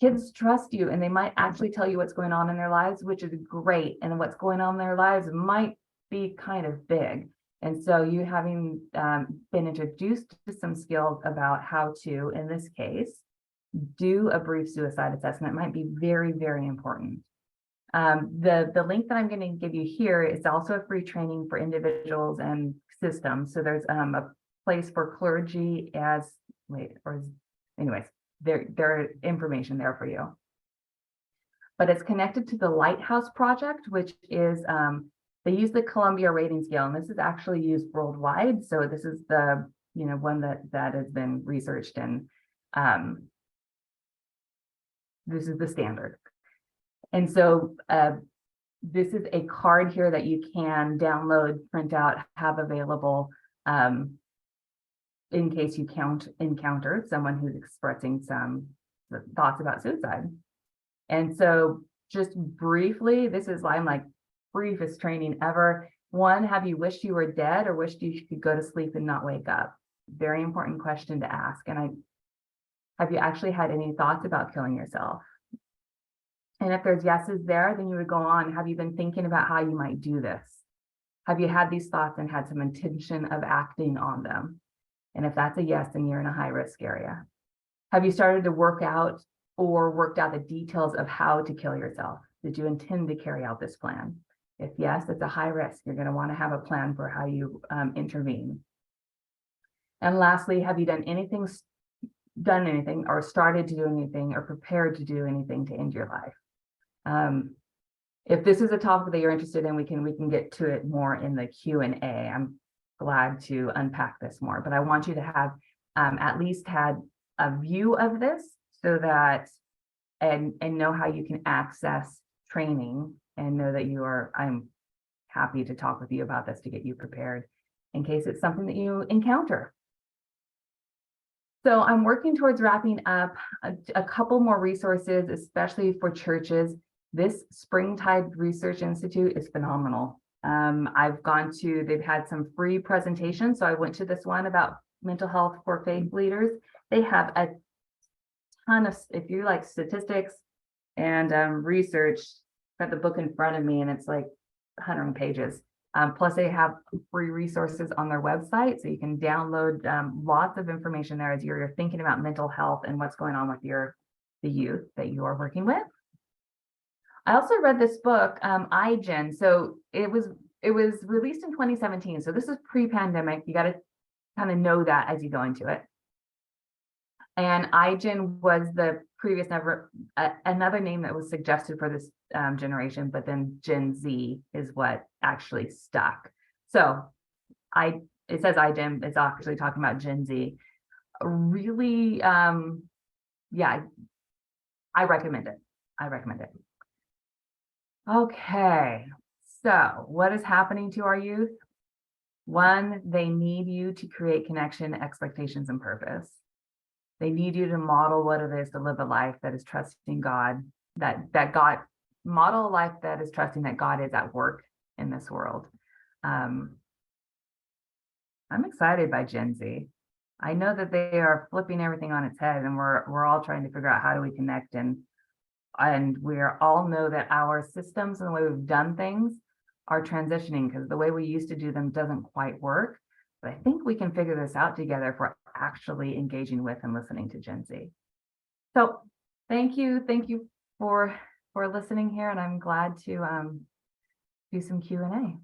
kids trust you and they might actually tell you what's going on in their lives, which is great. And what's going on in their lives might be kind of big. And so you having been introduced to some skills about how to, in this case, do a brief suicide assessment might be very, very important. The link that I'm going to give you here is also a free training for individuals and systems. So there's a place for clergy anyways, there information there for you. But it's connected to the Lighthouse Project, which is they use the Columbia rating scale, and this is actually used worldwide. So this is the one that has been researched, and this is the standard. And so this is a card here that you can download, print out, have available in case you encounter someone who's expressing some thoughts about suicide. And so just briefly, this is like briefest training ever. One, have you wished you were dead or wished you could go to sleep and not wake up? Very important question to ask. And have you actually had any thoughts about killing yourself? And if there's yeses there, then you would go on. Have you been thinking about how you might do this? Have you had these thoughts and had some intention of acting on them? And if that's a yes, then you're in a high risk area. Have you started to work out or worked out the details of how to kill yourself? Did you intend to carry out this plan? If yes, it's a high risk. You're going to want to have a plan for how you intervene. And lastly, have you done anything or started to do anything or prepared to do anything to end your life? If this is a topic that you're interested in, we can get to it more in the Q&A. I'm glad to unpack this more, but I want you to have at least had a view of this so that and know how you can access training and know that I'm happy to talk with you about this to get you prepared in case it's something that you encounter. So I'm working towards wrapping up a couple more resources, especially for churches. This Springtide Research Institute is phenomenal. They've had some free presentations. So I went to this one about mental health for faith leaders. They have a ton of, if you like statistics and research, I've got the book in front of me and it's like 100 pages. Plus they have free resources on their website. So you can download lots of information there as you're thinking about mental health and what's going on with the youth that you are working with. I also read this book, iGen. So it was released in 2017. So this is pre-pandemic. You got to kind of know that as you go into it. And iGen was the previous another name that was suggested for this generation, but then Gen Z is what actually stuck. So it says iGen, it's actually talking about Gen Z. Really, yeah, I recommend it. Okay, so what is happening to our youth? One, they need you to create connection, expectations, and purpose. They need you to model what it is to live a life that is trusting God, model a life that is trusting that God is at work in this world. I'm excited by Gen Z. I know that they are flipping everything on its head, and we're all trying to figure out how do we connect, and we all know that our systems and the way we've done things are transitioning because the way we used to do them doesn't quite work. But I think we can figure this out together if we're actually engaging with and listening to Gen Z. So thank you for listening here, and I'm glad to do some Q&A.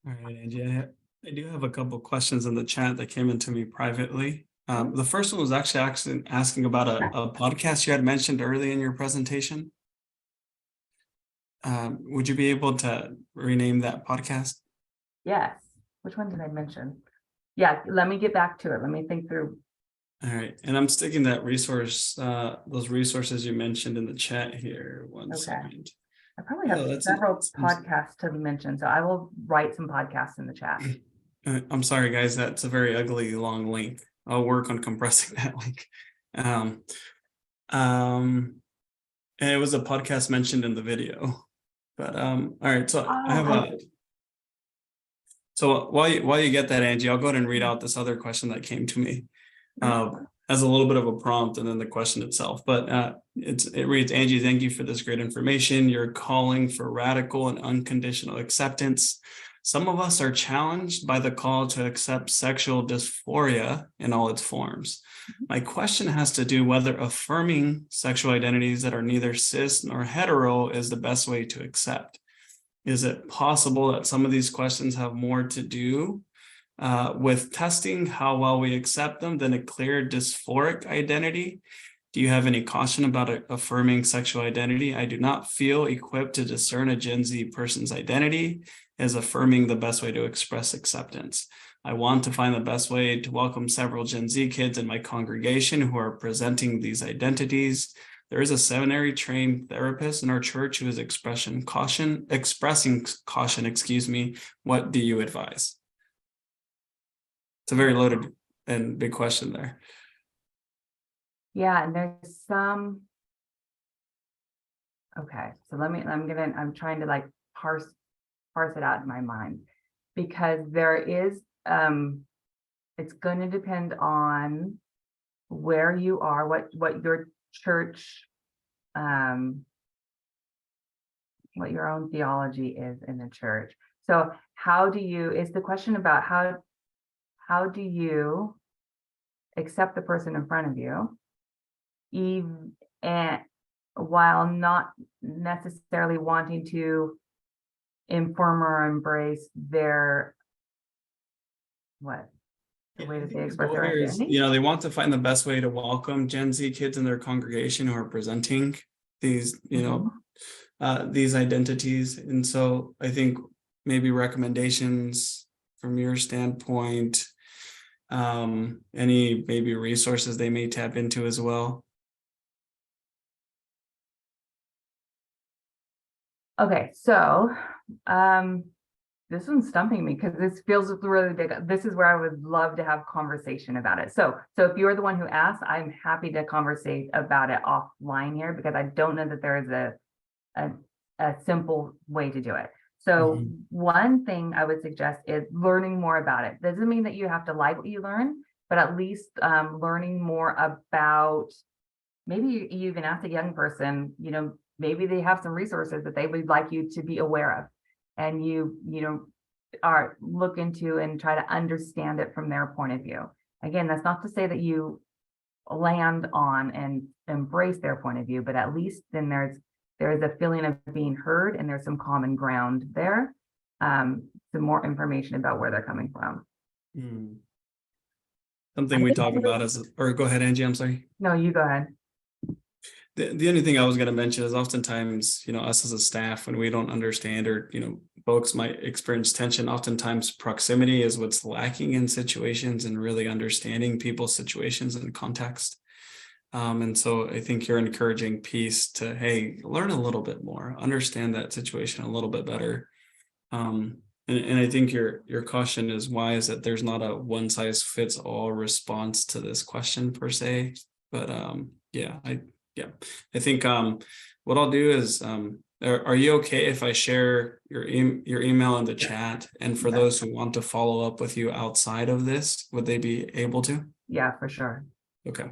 All right, Angie, I do have a couple of questions in the chat that came into me privately. The first one was actually asking about a podcast you had mentioned early in your presentation. Would you be able to rename that podcast? Yes. Which one did I mention? Yeah, let me get back to it. Let me think through. All right, and I'm sticking that resource, those resources you mentioned in the chat here. One second. I probably have several podcasts to mention, so I will write some podcasts in the chat. I'm sorry, guys. That's a very ugly long link. I'll work on compressing that link. And it was a podcast mentioned in the video. But all right, so I have So while you get that, Angie, I'll go ahead and read out this other question that came to me as a little bit of a prompt and then the question itself. But it reads, Angie, thank you for this great information. You're calling for radical and unconditional acceptance. Some of us are challenged by the call to accept sexual dysphoria in all its forms. My question has to do whether affirming sexual identities that are neither cis nor hetero is the best way to accept. Is it possible that some of these questions have more to do with testing how well we accept them than a clear dysphoric identity? Do you have any caution about affirming sexual identity? I do not feel equipped to discern a Gen Z person's identity. Is affirming the best way to express acceptance? I want to find the best way to welcome several Gen Z kids in my congregation who are presenting these identities. There is a seminary trained therapist in our church who is expressing caution. What do you advise? It's a very loaded and big question there. Yeah, and there's some. Okay, so I'm trying to like parse it out in my mind, because there is it's going to depend on where you are, what your church, what your own theology is in the church. So is the question about how do you accept the person in front of you, even and while not necessarily wanting to inform or embrace their the way that they express their identity? They want to find the best way to welcome Gen Z kids in their congregation who are presenting these, these identities. And so I think maybe recommendations from your standpoint, any maybe resources they may tap into as well. Okay, so this one's stumping me because this feels really big. This is where I would love to have conversation about it. So if you're the one who asked, I'm happy to conversate about it offline here, because I don't know that there is a simple way to do it. So one thing I would suggest is learning more about it. Doesn't mean that you have to like what you learn, but at least learning more about, maybe you even ask a young person, maybe they have some resources that they would like you to be aware of, and you are look into and try to understand it from their point of view. Again, that's not to say that you land on and embrace their point of view, but at least then there's a feeling of being heard, and there's some common ground there, some more information about where they're coming from. Something we talk about or go ahead, Angie, I'm sorry. No, you go ahead. The only thing I was going to mention is oftentimes, us as a staff, when we don't understand, or, folks might experience tension, oftentimes proximity is what's lacking in situations, and really understanding people's situations and context. And so I think you're encouraging piece to, hey, learn a little bit more, understand that situation a little bit better. And I think your caution is wise, that there's not a one size fits all response to this question per se. But I think what I'll do is, are you okay if I share your email in the chat? And for those who want to follow up with you outside of this, would they be able to? Yeah, for sure. Okay.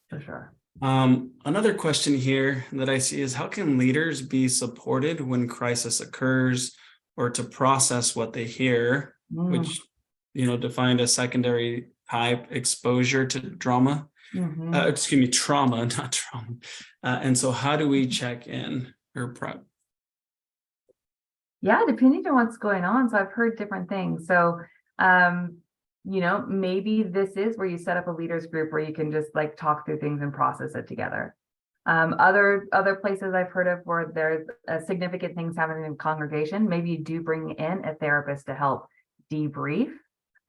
For sure. Another question here that I see is, how can leaders be supported when crisis occurs, or to process what they hear, which, defined as secondary type exposure to trauma? Trauma, not trauma. And so how do we check in or prep? Yeah, depending on what's going on. So I've heard different things. So, maybe this is where you set up a leaders group where you can just like talk through things and process it together. Other places I've heard of where there's significant things happening in congregation, maybe you do bring in a therapist to help debrief.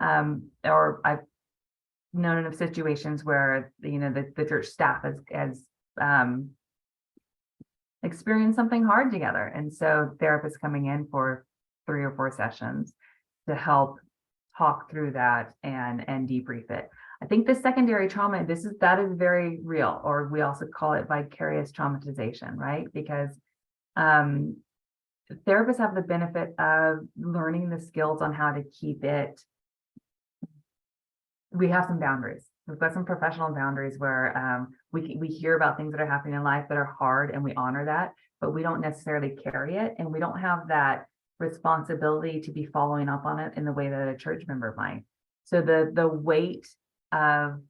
Or I've known of situations where the church staff has experienced something hard together, and so therapists coming in for 3 or 4 sessions to help talk through that and debrief it. I think the secondary trauma, that is very real, or we also call it vicarious traumatization, right? Because therapists have the benefit of learning the skills on how to keep it. We have some boundaries. We've got some professional boundaries where we hear about things that are happening in life that are hard, and we honor that, but we don't necessarily carry it, and we don't have that responsibility to be following up on it in the way that a church member might. So the weight of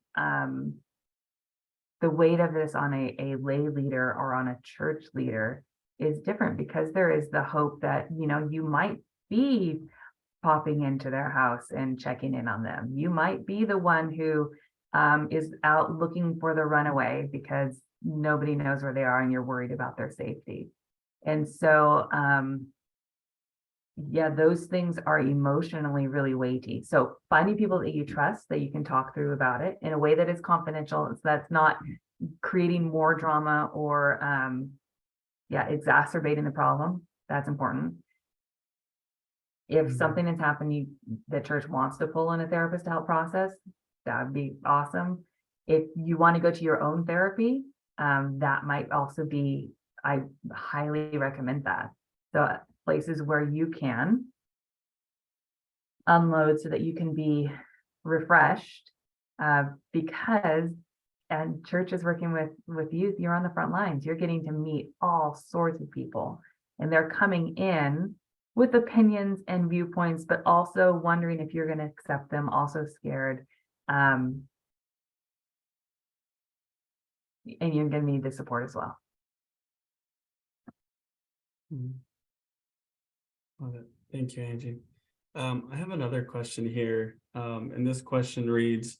this on a lay leader or on a church leader is different, because there is the hope that, you might be popping into their house and checking in on them. You might be the one who is out looking for the runaway because nobody knows where they are and you're worried about their safety. And so, yeah, those things are emotionally really weighty. So finding people that you trust, that you can talk through about it in a way that is confidential, so that's not creating more drama or exacerbating the problem. That's important. If something has happened, the church wants to pull in a therapist to help process, that would be awesome. If you want to go to your own therapy, that might also be, I highly recommend that. So places where you can unload so that you can be refreshed, because and church is working with youth, you're on the front lines, you're getting to meet all sorts of people, and they're coming in with opinions and viewpoints, but also wondering if you're going to accept them, also scared. And you're going to need the support as well. Love it. Thank you, Angie. I have another question here. And this question reads,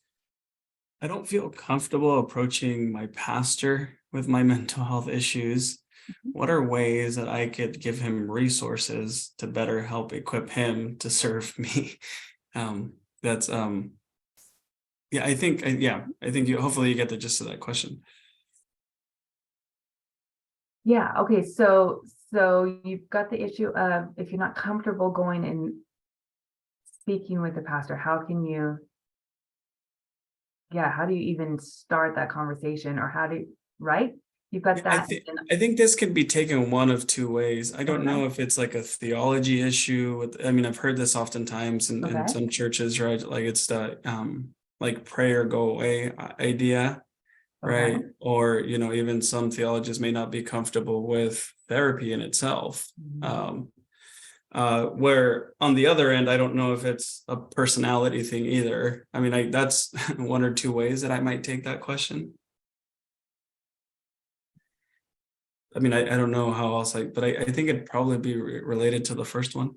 I don't feel comfortable approaching my pastor with my mental health issues. What are ways that I could give him resources to better help equip him to serve me? I think hopefully you get the gist of that question. Yeah. Okay. So you've got the issue of, if you're not comfortable going and speaking with the pastor, how do you even start that conversation, or right? You've got that. I think this could be taken one of two ways. I don't know if it's like a theology issue I've heard this oftentimes in some churches, right? Like it's the like pray or go away idea, right? Or, even some theologians may not be comfortable with therapy in itself. Where on the other end, I don't know if it's a personality thing either. That's one or two ways that I might take that question. I don't know how else but I think it'd probably be related to the first one.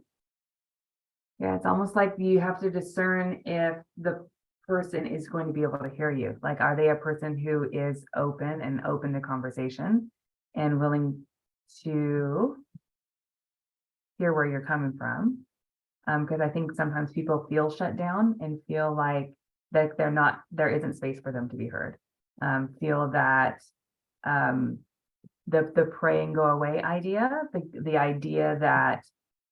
Yeah, it's almost like you have to discern if the person is going to be able to hear you. Like, are they a person who is open to conversation and willing to hear where you're coming from? Because I think sometimes people feel shut down and feel like that there isn't space for them to be heard. Feel that the pray and go away idea, the idea that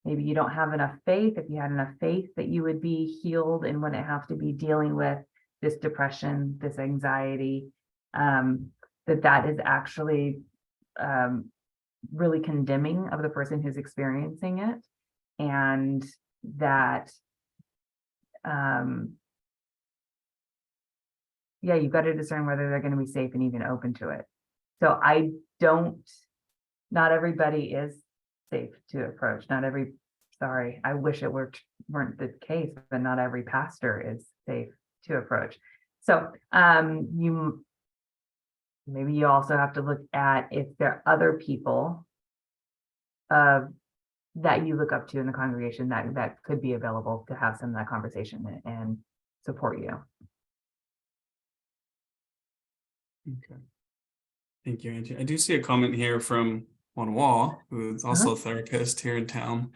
maybe you don't have enough faith. If you had enough faith that you would be healed and wouldn't have to be dealing with this depression, this anxiety, that is actually really condemning of the person who's experiencing it. And that, you've got to discern whether they're going to be safe and even open to it. So not everybody is safe to approach. I wish it weren't the case, but not every pastor is safe to approach. So maybe you also have to look at if there are other people that you look up to in the congregation that could be available to have some of that conversation and support you. Okay. Thank you, Angie. I do see a comment here from Juan Wall, who is also a therapist here in town.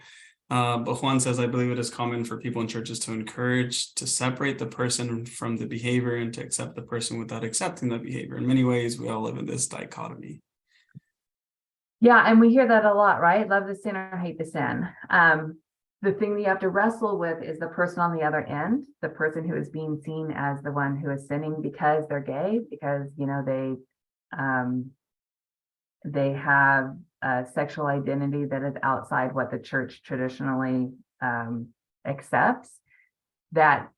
But Juan says, I believe it is common for people in churches to encourage to separate the person from the behavior and to accept the person without accepting the behavior. In many ways, we all live in this dichotomy. Yeah, and we hear that a lot, right? Love the sin or hate the sin. The thing that you have to wrestle with is the person on the other end, the person who is being seen as the one who is sinning because they're gay, because they They have a sexual identity that is outside what the church traditionally accepts, that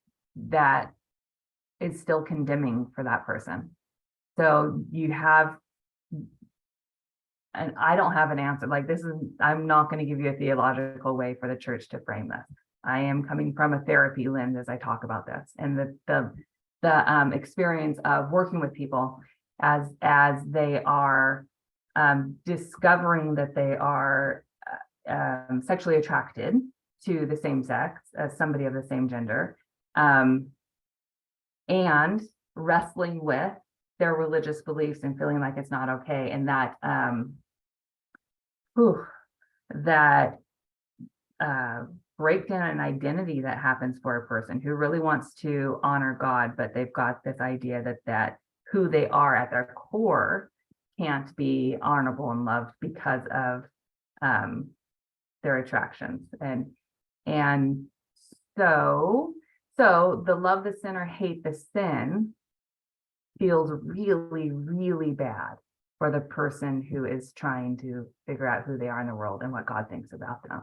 is still condemning for that person. So you have, and I don't have an answer. Like, this is, I'm not going to give you a theological way for the church to frame this. I am coming from a therapy lens as I talk about this, and the experience of working with people as they are discovering that they are sexually attracted to the same sex as somebody of the same gender, and wrestling with their religious beliefs and feeling like it's not okay, and that breakdown in identity that happens for a person who really wants to honor God, but they've got this idea that who they are at their core can't be honorable and loved because of their attractions. And so the love the sinner, hate the sin feels really, really bad for the person who is trying to figure out who they are in the world and what God thinks about them.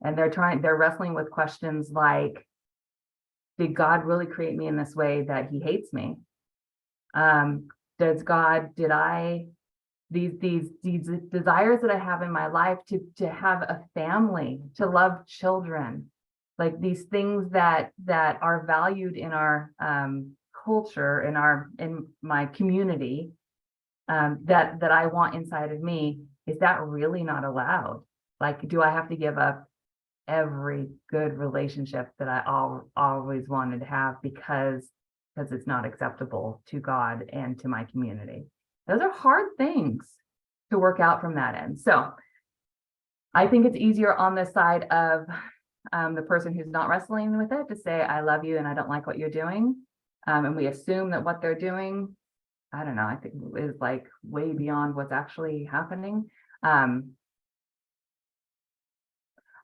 And they're wrestling with questions like, did God really create me in this way that he hates me? These desires that I have in my life to have a family, to love children, like these things that are valued in our culture, in my community, that I want inside of me, is that really not allowed? Like, do I have to give up every good relationship that I always wanted to have because it's not acceptable to God and to my community? Those are hard things to work out from that end. So I think it's easier on the side of the person who's not wrestling with it to say, I love you and I don't like what you're doing. And we assume that what they're doing, I don't know, I think is like way beyond what's actually happening.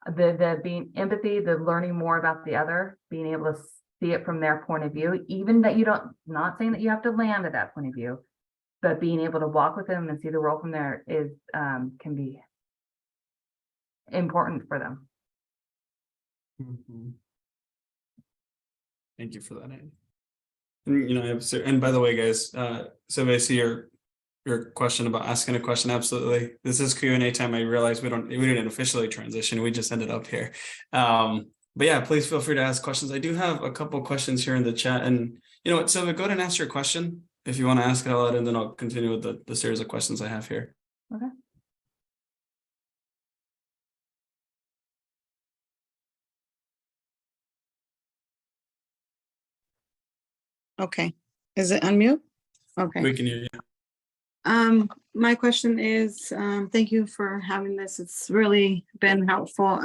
The being empathy, the learning more about the other, being able to see it from their point of view, even that not saying that you have to land at that point of view, but being able to walk with them and see the world from there is can be important for them. Mm-hmm. Thank you for that, Angie. And by the way, guys, so I see your question about asking a question. Absolutely, this is Q&A time. I realize we didn't officially transition. We just ended up here. But yeah, please feel free to ask questions. I do have a couple questions here in the chat, and you know what, Sylvia, go ahead and ask your question if you want to ask it out loud, and then I'll continue with the series of questions I have here. Okay. Okay. Is it unmute? Okay. We can hear you. My question is, thank you for having this. It's really been helpful.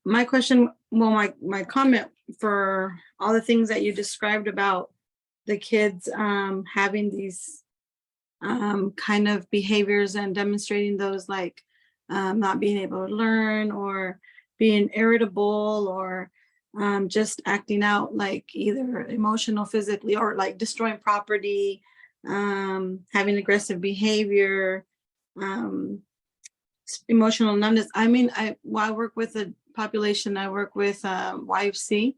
My question, well, my comment for all the things that you described about the kids having these kind of behaviors and demonstrating those, like not being able to learn or being irritable or just acting out, like either emotional, physically, or like destroying property, having aggressive behavior, emotional numbness. I mean, I work with a population, I work with YFC,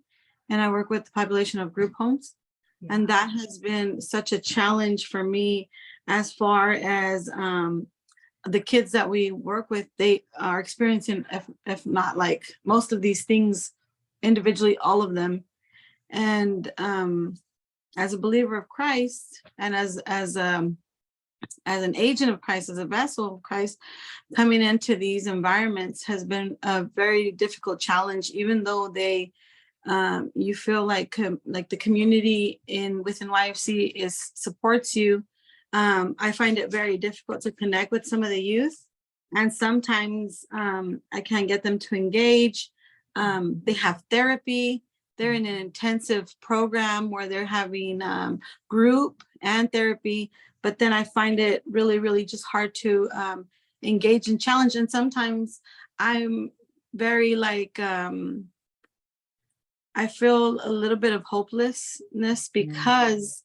and I work with the population of group homes. Yeah. And that has been such a challenge for me as far as the kids that we work with, they are experiencing, if not like most of these things individually, all of them. And as a believer of Christ and as an agent of Christ, as a vessel of Christ, coming into these environments has been a very difficult challenge, even though they you feel like the community within YFC supports you. I find it very difficult to connect with some of the youth, and sometimes I can't get them to engage. They have therapy. They're in an intensive program where they're having group and therapy, but then I find it really, really just hard to engage and challenge. And sometimes I'm very like, I feel a little bit of hopelessness because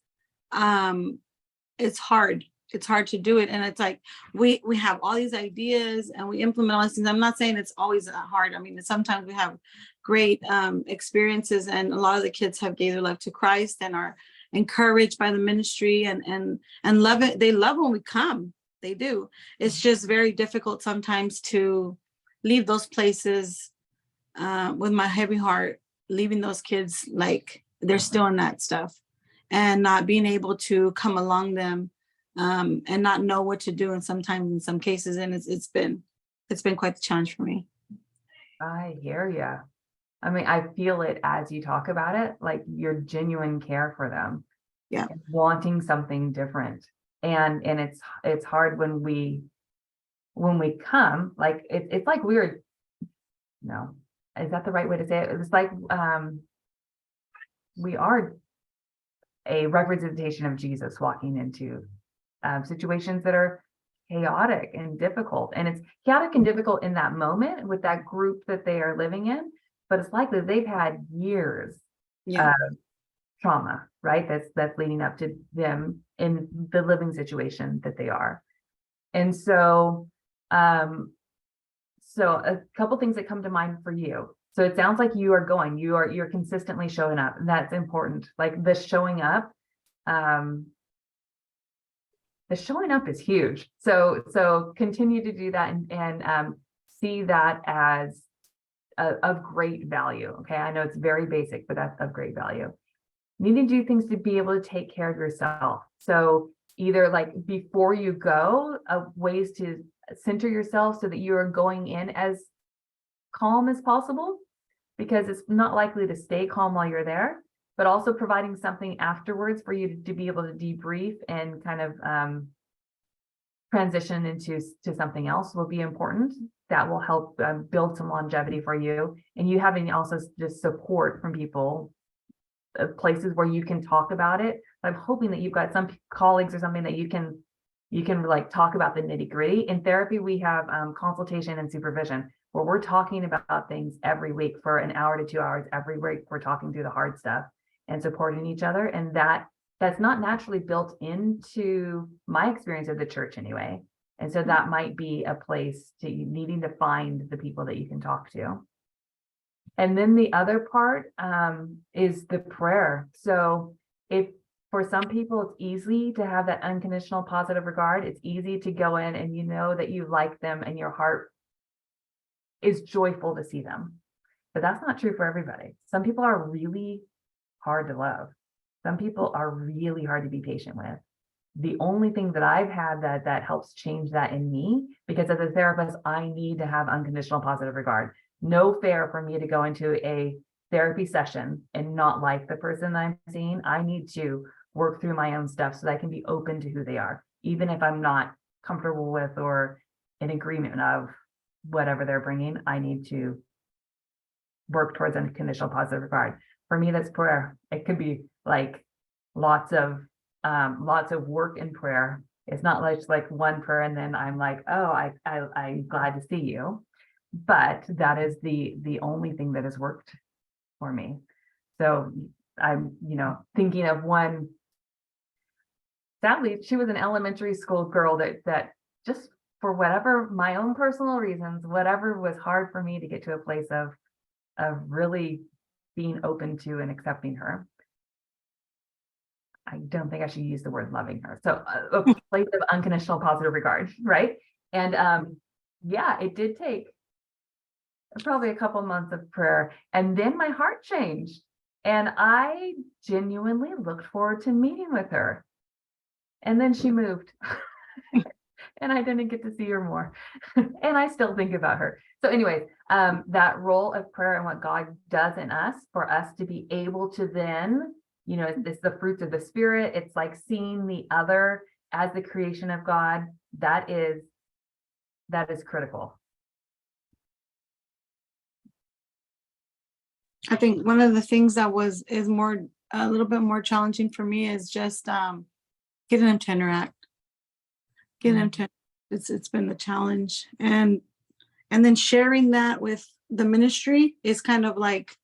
it's hard. it's hard to do it. And it's like, we have all these ideas and we implement all these things. I'm not saying it's always hard. I mean, sometimes we have great experiences, and a lot of the kids have gave their life to Christ and are encouraged by the ministry and love it. They love when we come. They do. It's just very difficult sometimes to leave those places with my heavy heart, leaving those kids like they're still in that stuff, and not being able to come along them and not know what to do. And sometimes in some cases, and it's been quite the challenge for me. I hear you. I mean, I feel it as you talk about it, like your genuine care for them. Yeah. And wanting something different. And it's hard when we come, like it's like we're, no, is that the right way to say it? It's like we are a representation of Jesus walking into situations that are chaotic and difficult. And it's chaotic and difficult in that moment with that group that they are living in, but it's likely they've had years of trauma, right? That's leading up to them in the living situation that they are. And so, so a couple things that come to mind for you. So it sounds like you're consistently showing up, and that's important. Like the showing up is huge. So continue to do that and see that as of great value. Okay, I know it's very basic, but that's of great value. You need to do things to be able to take care of yourself. So either like before you go, ways to center yourself so that you are going in as calm as possible, because it's not likely to stay calm while you're there, but also providing something afterwards for you to be able to debrief and kind of transition into something else will be important. That will help build some longevity for you. And you having also just support from people, places where you can talk about it. I'm hoping that you've got some colleagues or something that you can like talk about the nitty-gritty. In therapy, we have consultation and supervision where we're talking about things every week for an hour to 2 hours every week. We're talking through the hard stuff and supporting each other. And that's not naturally built into my experience of the church anyway. And so that might be a place to needing to find the people that you can talk to. And then the other part is the prayer. So if for some people, it's easy to have that unconditional positive regard. It's easy to go in and you know that you like them and your heart is joyful to see them. But that's not true for everybody. Some people are really hard to love. Some people are really hard to be patient with. The only thing that I've had that helps change that in me, because as a therapist, I need to have unconditional positive regard. No fair for me to go into a therapy session and not like the person that I'm seeing. I need to work through my own stuff so that I can be open to who they are, even if I'm not comfortable with or in agreement of whatever they're bringing. I need to work towards unconditional positive regard. For me, that's prayer. It could be like lots of work in prayer. It's not like one prayer and then I'm like, oh, I'm glad to see you. But that is the only thing that has worked for me. So I'm, thinking of one. Sadly, she was an elementary school girl that just for whatever my own personal reasons, whatever was hard for me to get to a place of really being open to and accepting her. I don't think I should use the word loving her. So a place of unconditional positive regard, right? And yeah, it did take probably a couple months of prayer. And then my heart changed. And I genuinely looked forward to meeting with her. And then she moved. And I didn't get to see her more. And I still think about her. So anyways, that role of prayer and what God does in us for us to be able to then, it's the fruits of the Spirit. It's like seeing the other as the creation of God. That is critical. I think one of the things that is a little bit more challenging for me is just getting them to interact. It's been the challenge, and then sharing that with the ministry is kind of like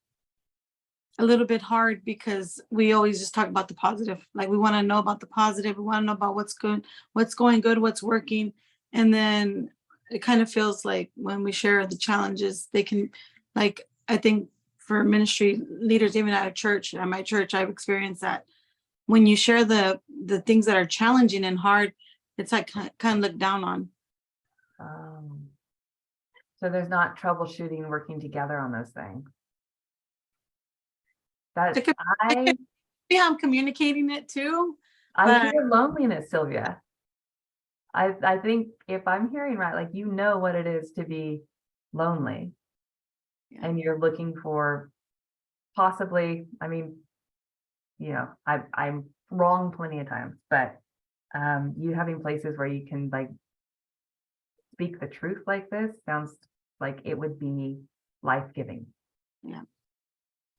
a little bit hard because we always just talk about the positive. Like we want to know about the positive. We want to know about what's good, what's going good, what's working. And then it kind of feels like when we share the challenges, they can, like, I think for ministry leaders, even at a church, at my church, I've experienced that when you share the things that are challenging and hard, it's like kind of looked down on. So there's not troubleshooting, working together on those things. That I See how I'm communicating it too. I hear loneliness, Sylvia. I think if I'm hearing right, like, you know what it is to be lonely. Yeah. And you're looking for possibly, I mean, you know, I'm wrong plenty of times, but you having places where you can like speak the truth like this sounds like it would be life-giving. Yeah.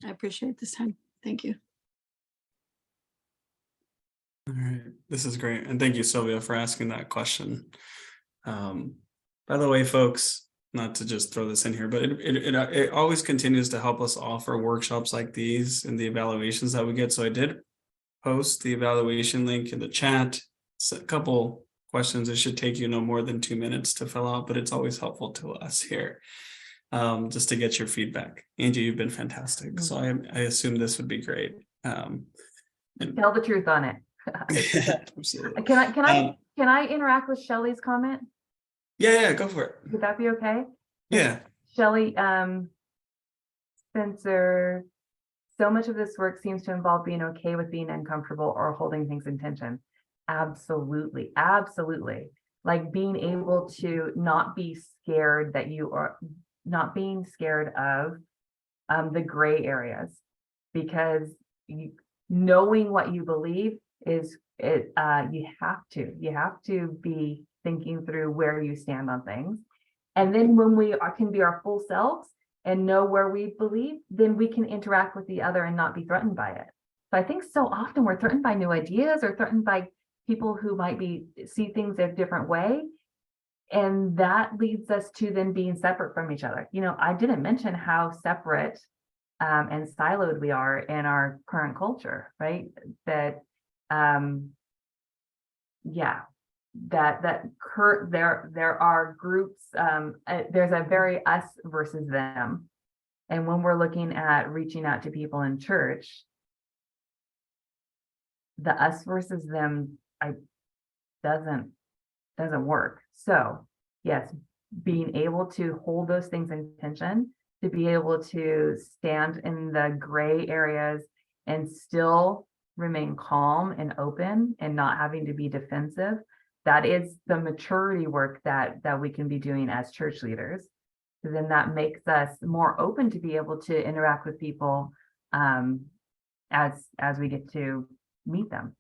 I appreciate this time. Thank you. All right, this is great. And thank you, Sylvia, for asking that question. By the way, folks, not to just throw this in here, but it always continues to help us offer workshops like these and the evaluations that we get. So I did post the evaluation link in the chat. It's a couple questions. It should take you no more than 2 minutes to fill out, but it's always helpful to us here. Just to get your feedback. Angie, you've been fantastic. So I assume this would be great. Tell the truth on it. Absolutely. Can I interact with Shelley's comment? Yeah, go for it. Would that be okay? Yeah. Shelley, Spencer, so much of this work seems to involve being okay with being uncomfortable or holding things in tension. Absolutely. Absolutely. Like being able to not be scared that you are not being scared of the gray areas, because knowing what you believe is you have to be thinking through where you stand on things. And then when we can be our full selves and know where we believe, then we can interact with the other and not be threatened by it. So I think so often we're threatened by new ideas or threatened by people who might see things a different way. And that leads us to then being separate from each other. You know, I didn't mention how separate and siloed we are in our current culture, right? That, there are groups, there's a very us versus them. And when we're looking at reaching out to people in church, the us versus them doesn't work. So yes, being able to hold those things in tension, to be able to stand in the gray areas and still remain calm and open and not having to be defensive, that is the maturity work that we can be doing as church leaders. So then that makes us more open to be able to interact with people as we get to meet them.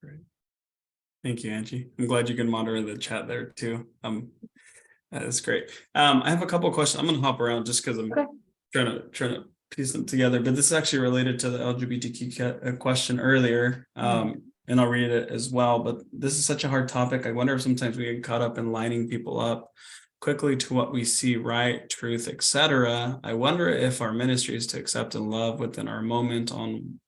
Great. Thank you, Angie. I'm glad you can moderate the chat there too. That's great. I have a couple of questions. I'm going to hop around just because I'm trying to piece them together. But this is actually related to the LGBTQ question earlier, and I'll read it as well. But this is such a hard topic. I wonder if sometimes we get caught up in lining people up quickly to what we see right, truth, etc. I wonder if our ministry is to accept and love within our moment on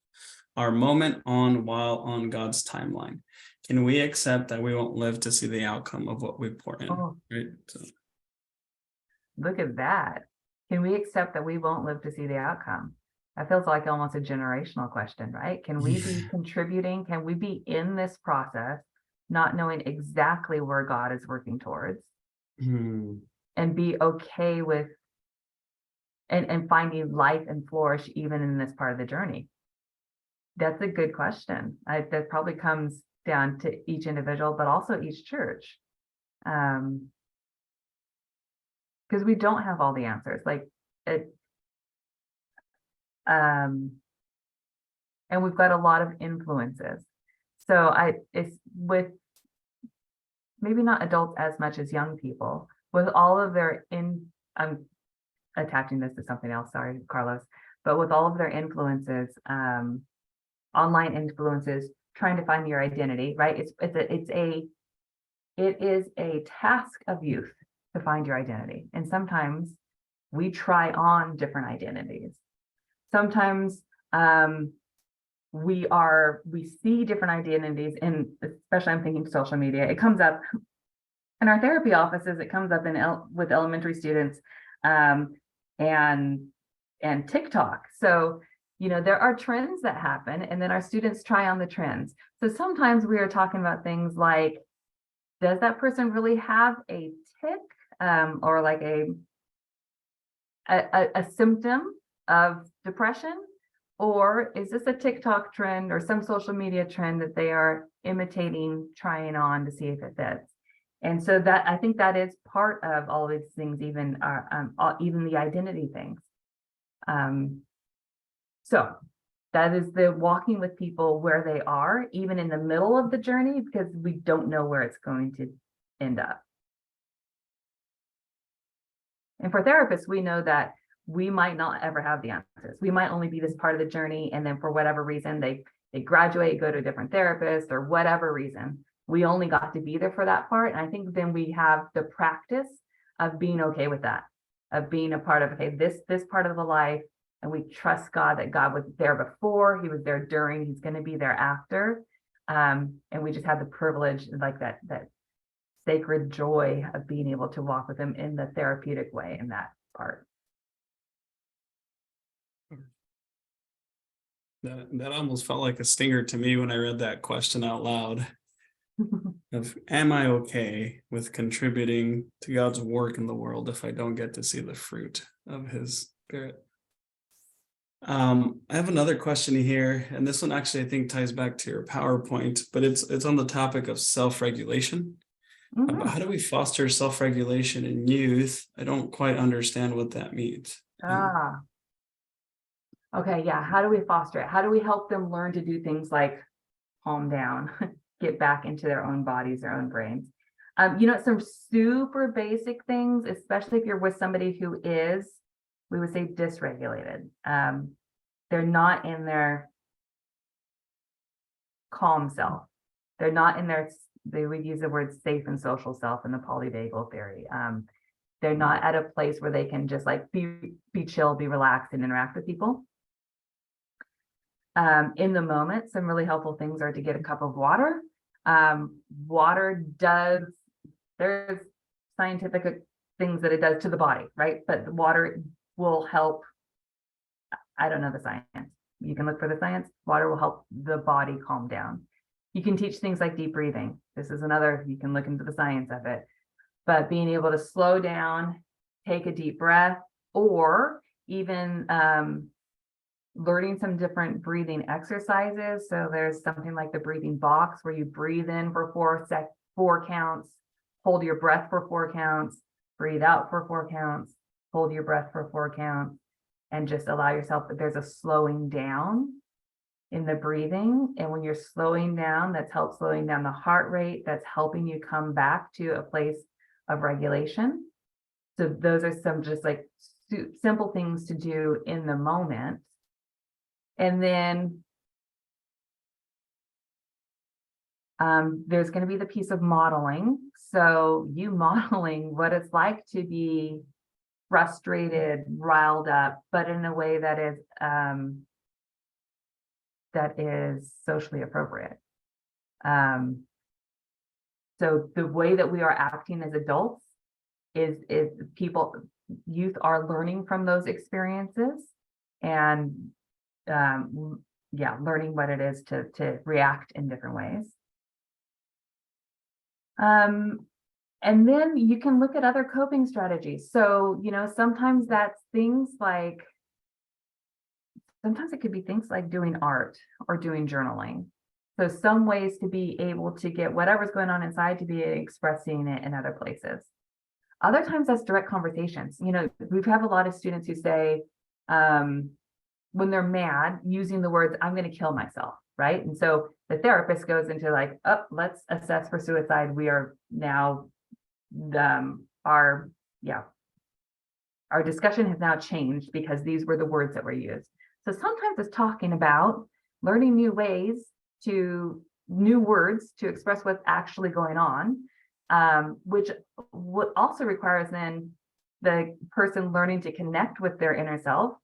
while on God's timeline. Can we accept that we won't live to see the outcome of what we pour in? Right? So. Look at that. Can we accept that we won't live to see the outcome? That feels like almost a generational question, right? Can we be contributing? Can we be in this process, not knowing exactly where God is working towards, and be okay with and finding life and flourish even in this part of the journey? That's a good question. That probably comes down to each individual, but also each church. Because we don't have all the answers. Like it, and we've got a lot of influences. So it's with maybe not adults as much as young people, with all of their I'm attaching this to something else, sorry, Carlos, but with all of their influences, online influences, trying to find your identity, right? It is a task of youth to find your identity. And sometimes we try on different identities. Sometimes we see different identities, and especially I'm thinking social media. It comes up in our therapy offices. It comes up with elementary students, and TikTok. So, you know, there are trends that happen, and then our students try on the trends. So sometimes we are talking about things like, does that person really have a tic, or like a symptom of depression? Or is this a TikTok trend or some social media trend that they are imitating, trying on to see if it fits? And so that, I think that is part of all these things, even the identity things. So that is the walking with people where they are, even in the middle of the journey, because we don't know where it's going to end up. And for therapists, we know that we might not ever have the answers. We might only be this part of the journey, and then for whatever reason, they graduate, go to a different therapist, or whatever reason, we only got to be there for that part. And I think then we have the practice of being okay with that, of being a part of, okay, this part of the life, and we trust God that God was there before, he was there during, he's going to be there after. And we just have the privilege, like that sacred joy of being able to walk with him in the therapeutic way in that part. That almost felt like a stinger to me when I read that question out loud. Of, am I okay with contributing to God's work in the world if I don't get to see the fruit of his spirit? I have another question here, and this one actually I think ties back to your PowerPoint, but it's on the topic of self-regulation. How do we foster self-regulation in youth? I don't quite understand what that means. Okay, yeah. How do we foster it? How do we help them learn to do things like calm down, get back into their own bodies, their own brains? You know, some super basic things, especially if you're with somebody who is, we would say, dysregulated. They're not in their calm self. They're not in their, they would use the word safe and social self in the polyvagal theory. They're not at a place where they can just like be chill, be relaxed, and interact with people. In the moment, some really helpful things are to get a cup of water. There's scientific things that it does to the body, right? But the water will help. I don't know the science. You can look for the science. Water will help the body calm down. You can teach things like deep breathing. This is another, you can look into the science of it. But being able to slow down, take a deep breath, or even learning some different breathing exercises. So there's something like the breathing box where you breathe in for 4 counts, hold your breath for 4 counts, breathe out for 4 counts, hold your breath for 4 counts, and just allow yourself that there's a slowing down in the breathing. And when you're slowing down, that's helped slowing down the heart rate. That's helping you come back to a place of regulation. So those are some just like simple things to do in the moment. And then there's going to be the piece of modeling. So you modeling what it's like to be frustrated, riled up, but in a way that is socially appropriate. So the way that we are acting as adults is youth are learning from those experiences, and learning what it is to react in different ways. And then you can look at other coping strategies. So, you know, sometimes that's things like, sometimes it could be things like doing art or doing journaling. So some ways to be able to get whatever's going on inside to be expressing it in other places. Other times that's direct conversations. You know, we have a lot of students who say, when they're mad, using the words, I'm going to kill myself, right? And so the therapist goes into like, oh, let's assess for suicide. We are now, our discussion has now changed because these were the words that were used. So sometimes it's talking about learning new words to express what's actually going on, which also requires then, the person learning to connect with their inner self,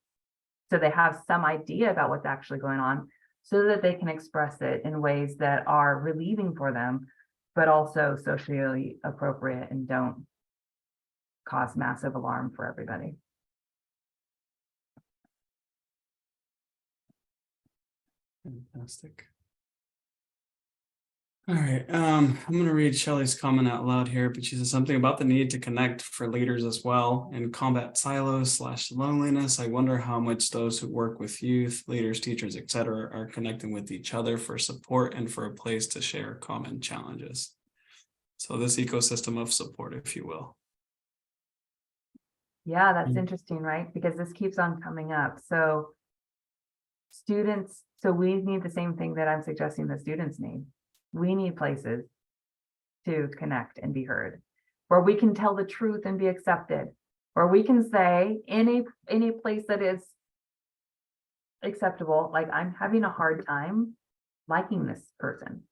so they have some idea about what's actually going on, so that they can express it in ways that are relieving for them, but also socially appropriate and don't cause massive alarm for everybody. Fantastic. All right, I'm going to read Shelley's comment out loud here, but she says something about the need to connect for leaders as well and combat silos / loneliness. I wonder how much those who work with youth, leaders, teachers, etc., are connecting with each other for support and for a place to share common challenges. So this ecosystem of support, if you will. Yeah, that's interesting, right? Because this keeps on coming up. So students, so we need the same thing that I'm suggesting the students need. We need places to connect and be heard, where we can tell the truth and be accepted, where we can say in a place that is acceptable, like, I'm having a hard time liking this person,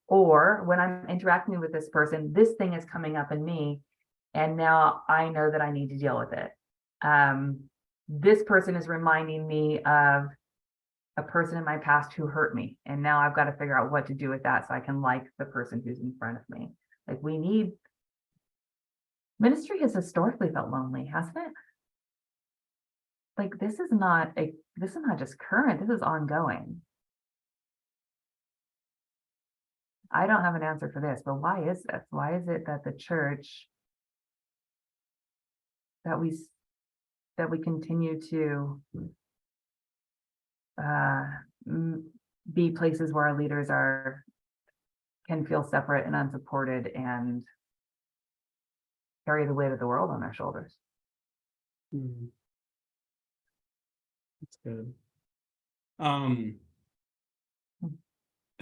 or when I'm interacting with this person, this thing is coming up in me, and now I know that I need to deal with it. This person is reminding me of a person in my past who hurt me, and now I've got to figure out what to do with that so I can like the person who's in front of me. Like, we need, ministry has historically felt lonely, hasn't it? Like, this is not just current, this is ongoing. I don't have an answer for this, but why is this? Why is it that the church, that we continue to be places where our leaders can feel separate and unsupported and carry the weight of the world on their shoulders? That's good. I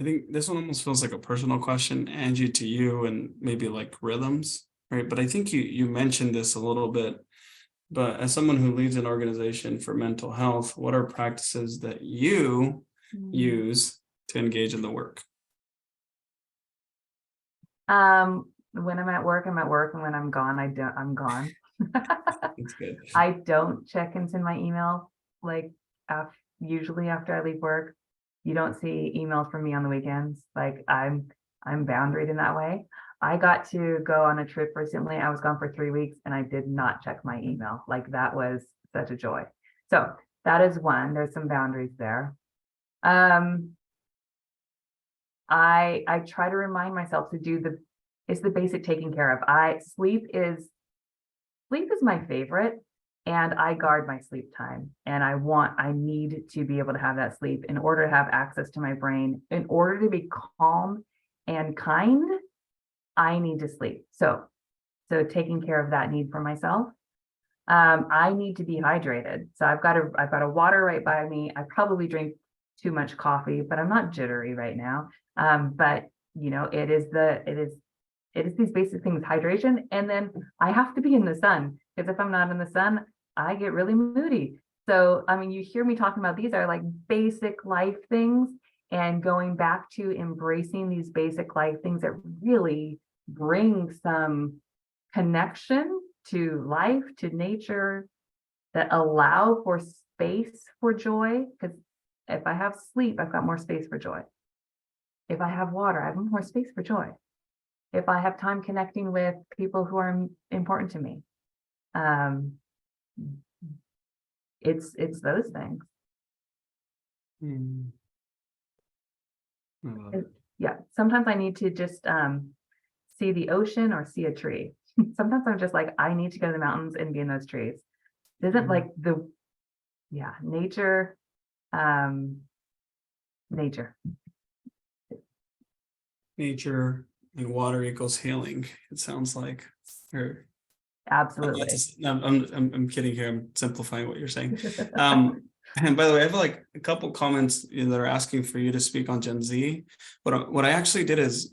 think this one almost feels like a personal question, Angie, to you, and maybe like rhythms, right? But I think you mentioned this a little bit. But as someone who leads an organization for mental health, what are practices that you use to engage in the work? When I'm at work, I'm at work, and when I'm gone, I'm gone. That's good. I don't check into my email, like, usually after I leave work. You don't see emails from me on the weekends. Like, I'm boundaried in that way. I got to go on a trip recently. I was gone for 3 weeks and I did not check my email. Like, that was such a joy. So that is one. There's some boundaries there. I try to remind myself to do it's the basic taking care of. Sleep is my favorite, and I guard my sleep time. And I need to be able to have that sleep in order to have access to my brain. In order to be calm and kind, I need to sleep. So taking care of that need for myself. I need to be hydrated. So I've got a water right by me. I probably drink too much coffee, but I'm not jittery right now. But it is these basic things, hydration. And then I have to be in the sun, because if I'm not in the sun, I get really moody. So, I mean, you hear me talking about, these are like basic life things, and going back to embracing these basic life things that really bring some connection to life, to nature, that allow for space for joy. Because if I have sleep, I've got more space for joy. If I have water, I have more space for joy. If I have time connecting with people who are important to me, it's those things. Yeah, sometimes I need to just see the ocean or see a tree. Sometimes I'm just like, I need to go to the mountains and be in those trees. It isn't like nature. Nature and water equals healing, it sounds like. Absolutely. I'm kidding here. I'm simplifying what you're saying. And by the way, I have like a couple comments that are asking for you to speak on Gen Z. What I actually did is,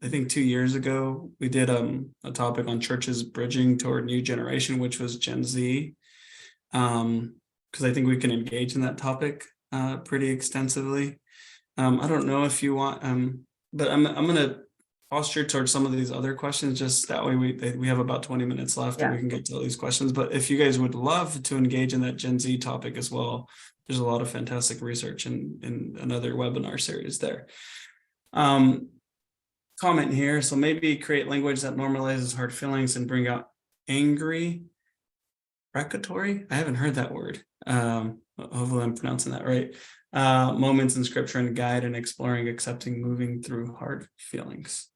I think 2 years ago, we did a topic on churches bridging toward new generation, which was Gen Z. Because I think we can engage in that topic pretty extensively. I don't know if you want, but posture towards some of these other questions, just that way we have about 20 minutes left and we can get to all these questions. But if you guys would love to engage in that Gen Z topic as well, there's a lot of fantastic research in another webinar series there. Comment here. So maybe create language that normalizes hard feelings and bring out angry precatory. I haven't heard that word. Hopefully I'm pronouncing that right. Moments in scripture and guide and exploring, accepting, moving through hard feelings.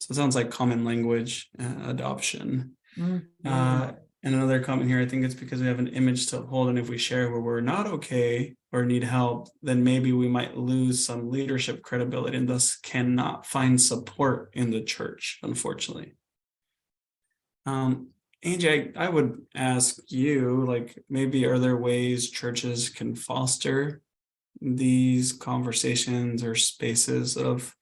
So it sounds like common language adoption. And another comment here, I think it's because we have an image to uphold, and if we share where we're not okay or need help, then maybe we might lose some leadership credibility and thus cannot find support in the church, unfortunately. Angie, I would ask you, like, maybe are there ways churches can foster these conversations or spaces of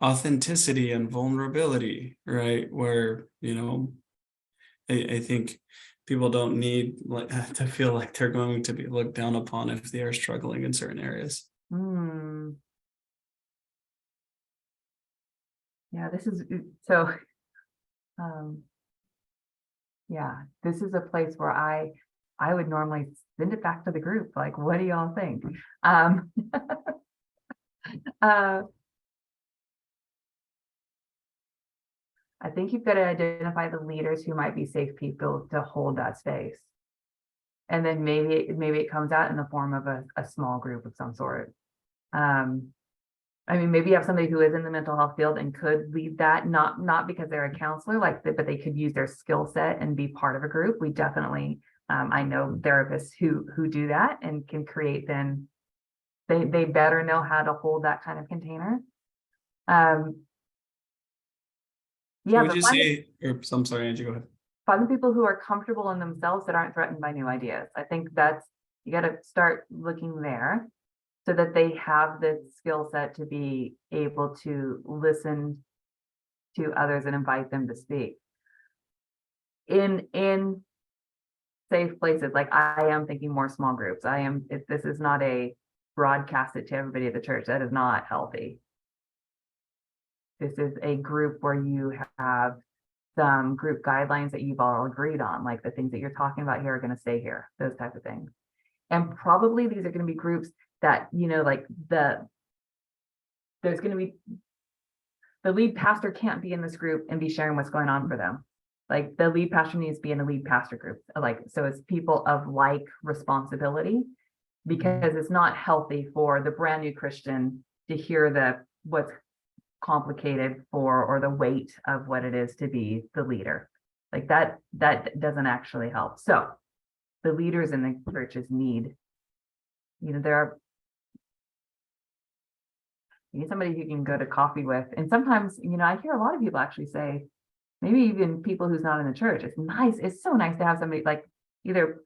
authenticity and vulnerability, right? Where, you know, I think people don't need to feel like they're going to be looked down upon if they are struggling in certain areas. Yeah, this is so. Yeah, this is a place where I would normally send it back to the group. Like, what do y'all think? I think you've got to identify the leaders who might be safe people to hold that space. And then maybe it comes out in the form of a small group of some sort. I mean, maybe you have somebody who is in the mental health field and could lead that, not because they're a counselor, but they could use their skill set and be part of a group. We definitely, I know therapists who do that and can create, then they better know how to hold that kind of container. Yeah, would you say, or I'm sorry, Angie, go ahead. Find the people who are comfortable in themselves that aren't threatened by new ideas. I think you got to start looking there so that they have the skill set to be able to listen to others and invite them to speak. In safe places, like I am thinking more small groups. This is not a broadcast it to everybody at the church. That is not healthy. This is a group where you have some group guidelines that you've all agreed on, like the things that you're talking about here are going to stay here, those types of things. And probably these are going to be groups that, you know, like there's going to be, the lead pastor can't be in this group and be sharing what's going on for them. Like the lead pastor needs to be in a lead pastor group. Like, so it's people of like responsibility, because it's not healthy for the brand new Christian to hear what's complicated or the weight of what it is to be the leader. Like that doesn't actually help. So the leaders in the churches need, you know, you need somebody who can go to coffee with. And sometimes, you know, I hear a lot of people actually say, maybe even people who's not in the church, it's so nice to have somebody like either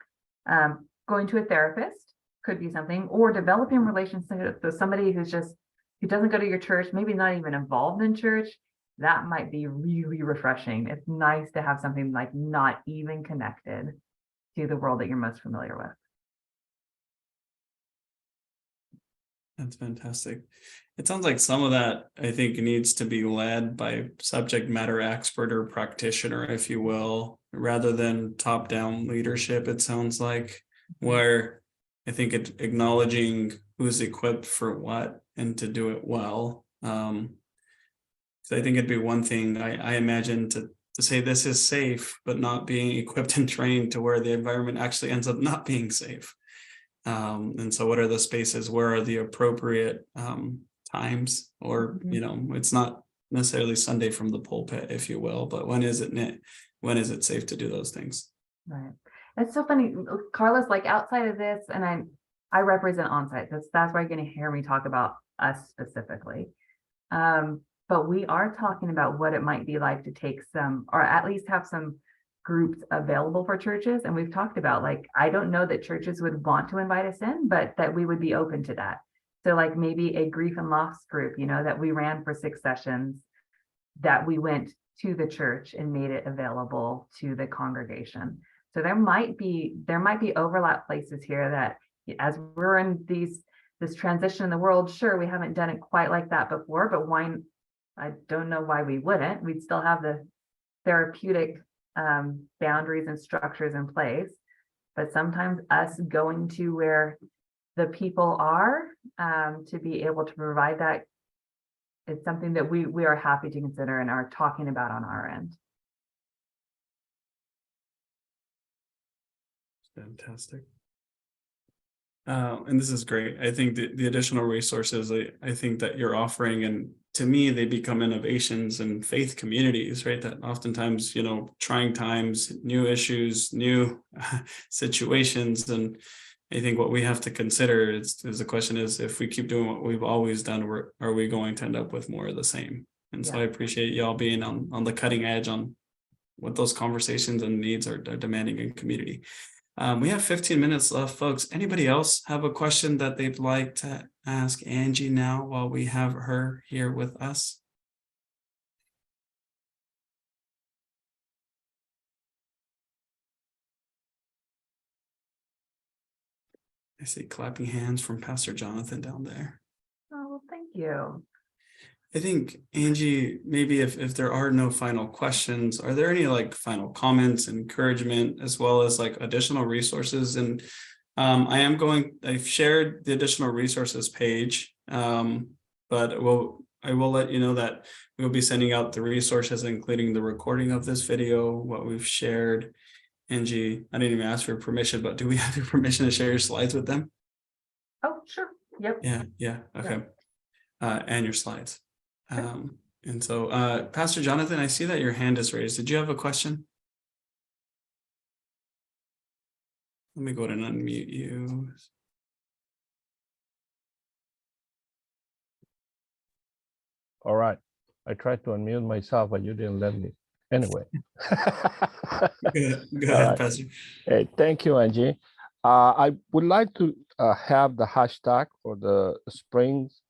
going to a therapist could be something, or developing relationships with somebody who doesn't go to your church, maybe not even involved in church. That might be really refreshing. It's nice to have something like not even connected to the world that you're most familiar with. That's fantastic. It sounds like some of that, I think, needs to be led by subject matter expert or practitioner, if you will, rather than top-down leadership. It sounds like, where I think acknowledging who's equipped for what and to do it well. So I think it'd be one thing, I imagine, to say this is safe, but not being equipped and trained to where the environment actually ends up not being safe. And so what are the spaces, where are the appropriate times, or, you know, it's not necessarily Sunday from the pulpit, if you will, but when is it safe to do those things? Right. It's so funny, Carlos, like outside of this, and I represent OnSite. That's where you're going to hear me talk about us specifically. But we are talking about what it might be like to take some, or at least have some groups available for churches. And we've talked about, like, I don't know that churches would want to invite us in, but that we would be open to that. So like maybe a grief and loss group, you know, that we ran for 6 sessions, that we went to the church and made it available to the congregation. So there might be overlap places here that, as we're in this transition in the world, sure, we haven't done it quite like that before, but I don't know why we wouldn't. We'd still have the therapeutic boundaries and structures in place. But sometimes us going to where the people are to be able to provide that, it's something that we are happy to consider and are talking about on our end. Fantastic. And this is great. I think the additional resources I think that you're offering, and to me, they become innovations in faith communities, right? That oftentimes, trying times, new issues, new situations. And I think what we have to consider is the question is, if we keep doing what we've always done, are we going to end up with more of the same? And so I appreciate y'all being on the cutting edge on what those conversations and needs are demanding in community. We have 15 minutes left, folks. Anybody else have a question that they'd like to ask Angie now while we have her here with us? I see clapping hands from Pastor Jonathan down there. Oh, thank you. I think, Angie, maybe if there are no final questions, are there any final comments, encouragement, as well as additional resources? And I've shared the additional resources page, but I will let you know that we'll be sending out the resources, including the recording of this video, what we've shared. Angie, I didn't even ask for permission, but do we have your permission to share your slides with them? Oh, sure. Yep. Yeah. Okay. And your slides. And so, Pastor Jonathan, I see that your hand is raised. Did you have a question? Let me go ahead and unmute you. All right. I tried to unmute myself, but you didn't let me. Anyway. Go ahead, Pastor. Hey, thank you, Angie. I would like to have the hashtag for the springs.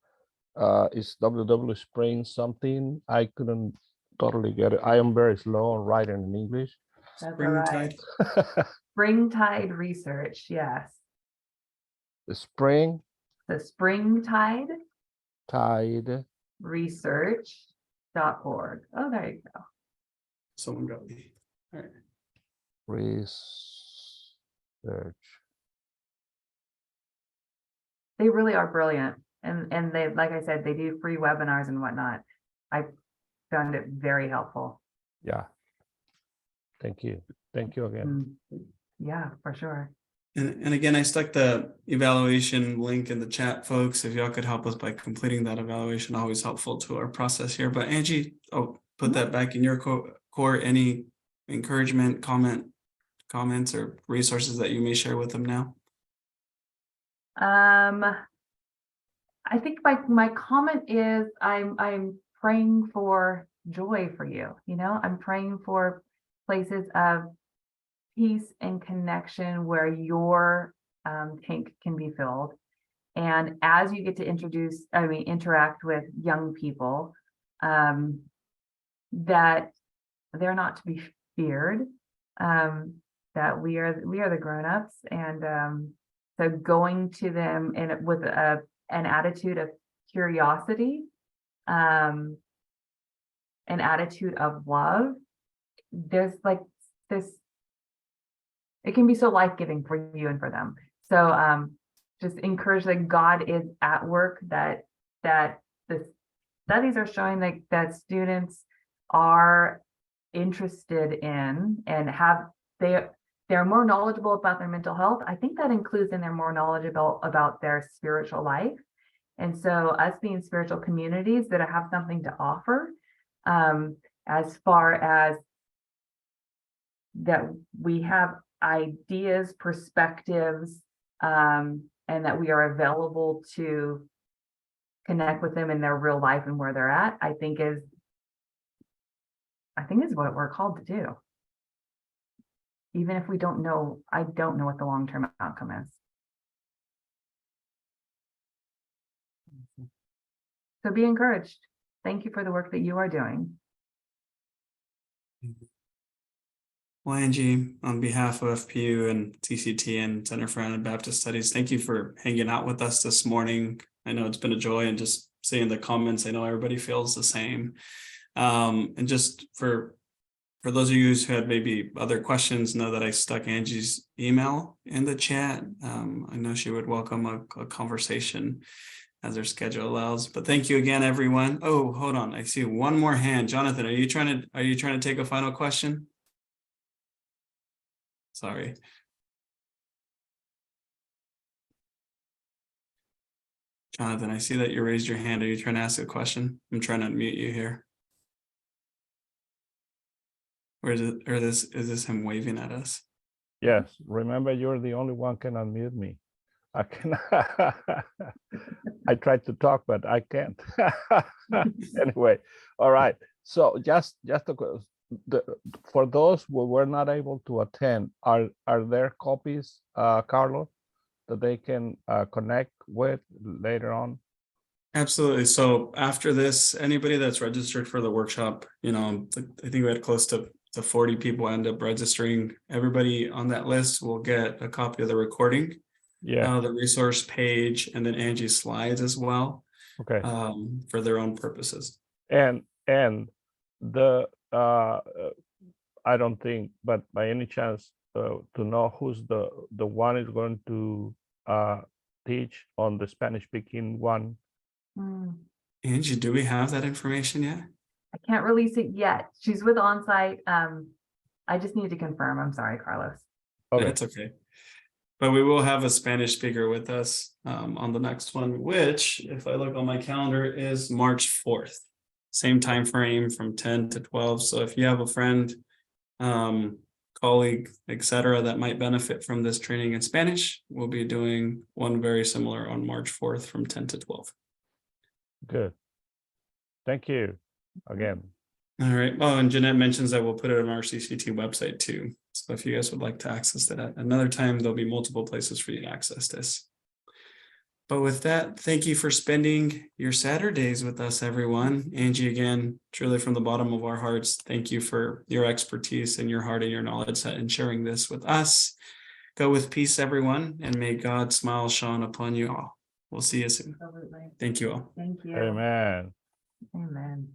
It's WW Spring something. I couldn't totally get it. I am very slow on writing in English. That's all right. Springtide research, yes. The spring. The Springtide Tide. Research.org. Oh, there you go. Someone got me. All right. Research. They really are brilliant. And they, like I said, they do free webinars and whatnot. I found it very helpful. Yeah. Thank you. Thank you again. Yeah, for sure. And again, I stuck the evaluation link in the chat, folks. If y'all could help us by completing that evaluation, always helpful to our process here. But Angie, I'll put that back in your core. Any encouragement, comments, or resources that you may share with them now? I think my comment is I'm praying for joy for you. I'm praying for places of peace and connection where your tank can be filled. And as you get to interact with young people, that they're not to be feared, that we are the grown-ups, and so going to them with an attitude of curiosity, an attitude of love. There's this, it can be so life-giving for you and for them. So just encourage that God is at work, that the studies are showing that students are interested in and they're more knowledgeable about their mental health. I think that includes in they're more knowledgeable about their spiritual life. And so us being spiritual communities that have something to offer, as far as that we have ideas, perspectives, and that we are available to connect with them in their real life and where they're at, I think is what we're called to do. Even if we don't know, I don't know what the long-term outcome is. So be encouraged. Thank you for the work that you are doing. Well, Angie, on behalf of FPU and TCT and Center for Anabaptist Studies, thank you for hanging out with us this morning. I know it's been a joy, and just seeing the comments. I know everybody feels the same. And just for those of you who had maybe other questions, know that I stuck Angie's email in the chat. I know she would welcome a conversation as her schedule allows. But thank you again, everyone. Oh, hold on. I see one more hand. Jonathan, are you trying to take a final question? Sorry. Jonathan, I see that you raised your hand. Are you trying to ask a question? I'm trying to unmute you here. Or is this him waving at us? Yes, remember you're the only one can unmute me. I can. I tried to talk, but I can't. Anyway, all right. So just for those who were not able to attend, are there copies, Carlos, that they can connect with later on? Absolutely. So after this, anybody that's registered for the workshop, I think we had close to 40 people end up registering. Everybody on that list will get a copy of the recording, the resource page, and then Angie's slides as well. Okay. For their own purposes. And the I don't think, but by any chance to know who's the one is going to teach on the Spanish speaking one. Angie, do we have that information yet? I can't release it yet. She's with OnSite. I just need to confirm. I'm sorry, Carlos. Okay. That's okay. But we will have a Spanish speaker with us on the next one, which, if I look on my calendar, is March 4th. Same time frame from 10 to 12. So if you have a friend, colleague, etc., that might benefit from this training in Spanish, we'll be doing one very similar on March 4th from 10 to 12. Good. Thank you again. All right. Oh, and Jeanette mentions that we'll put it on our CCT website too. So if you guys would like to access that at another time, there'll be multiple places for you to access this. But with that, thank you for spending your Saturdays with us, everyone. Angie, again, truly from the bottom of our hearts, thank you for your expertise and your heart and your knowledge set in sharing this with us. Go with peace, everyone, and may God's smile shine upon you all. We'll see you soon. Absolutely. Thank you all. Thank you. Amen. Amen.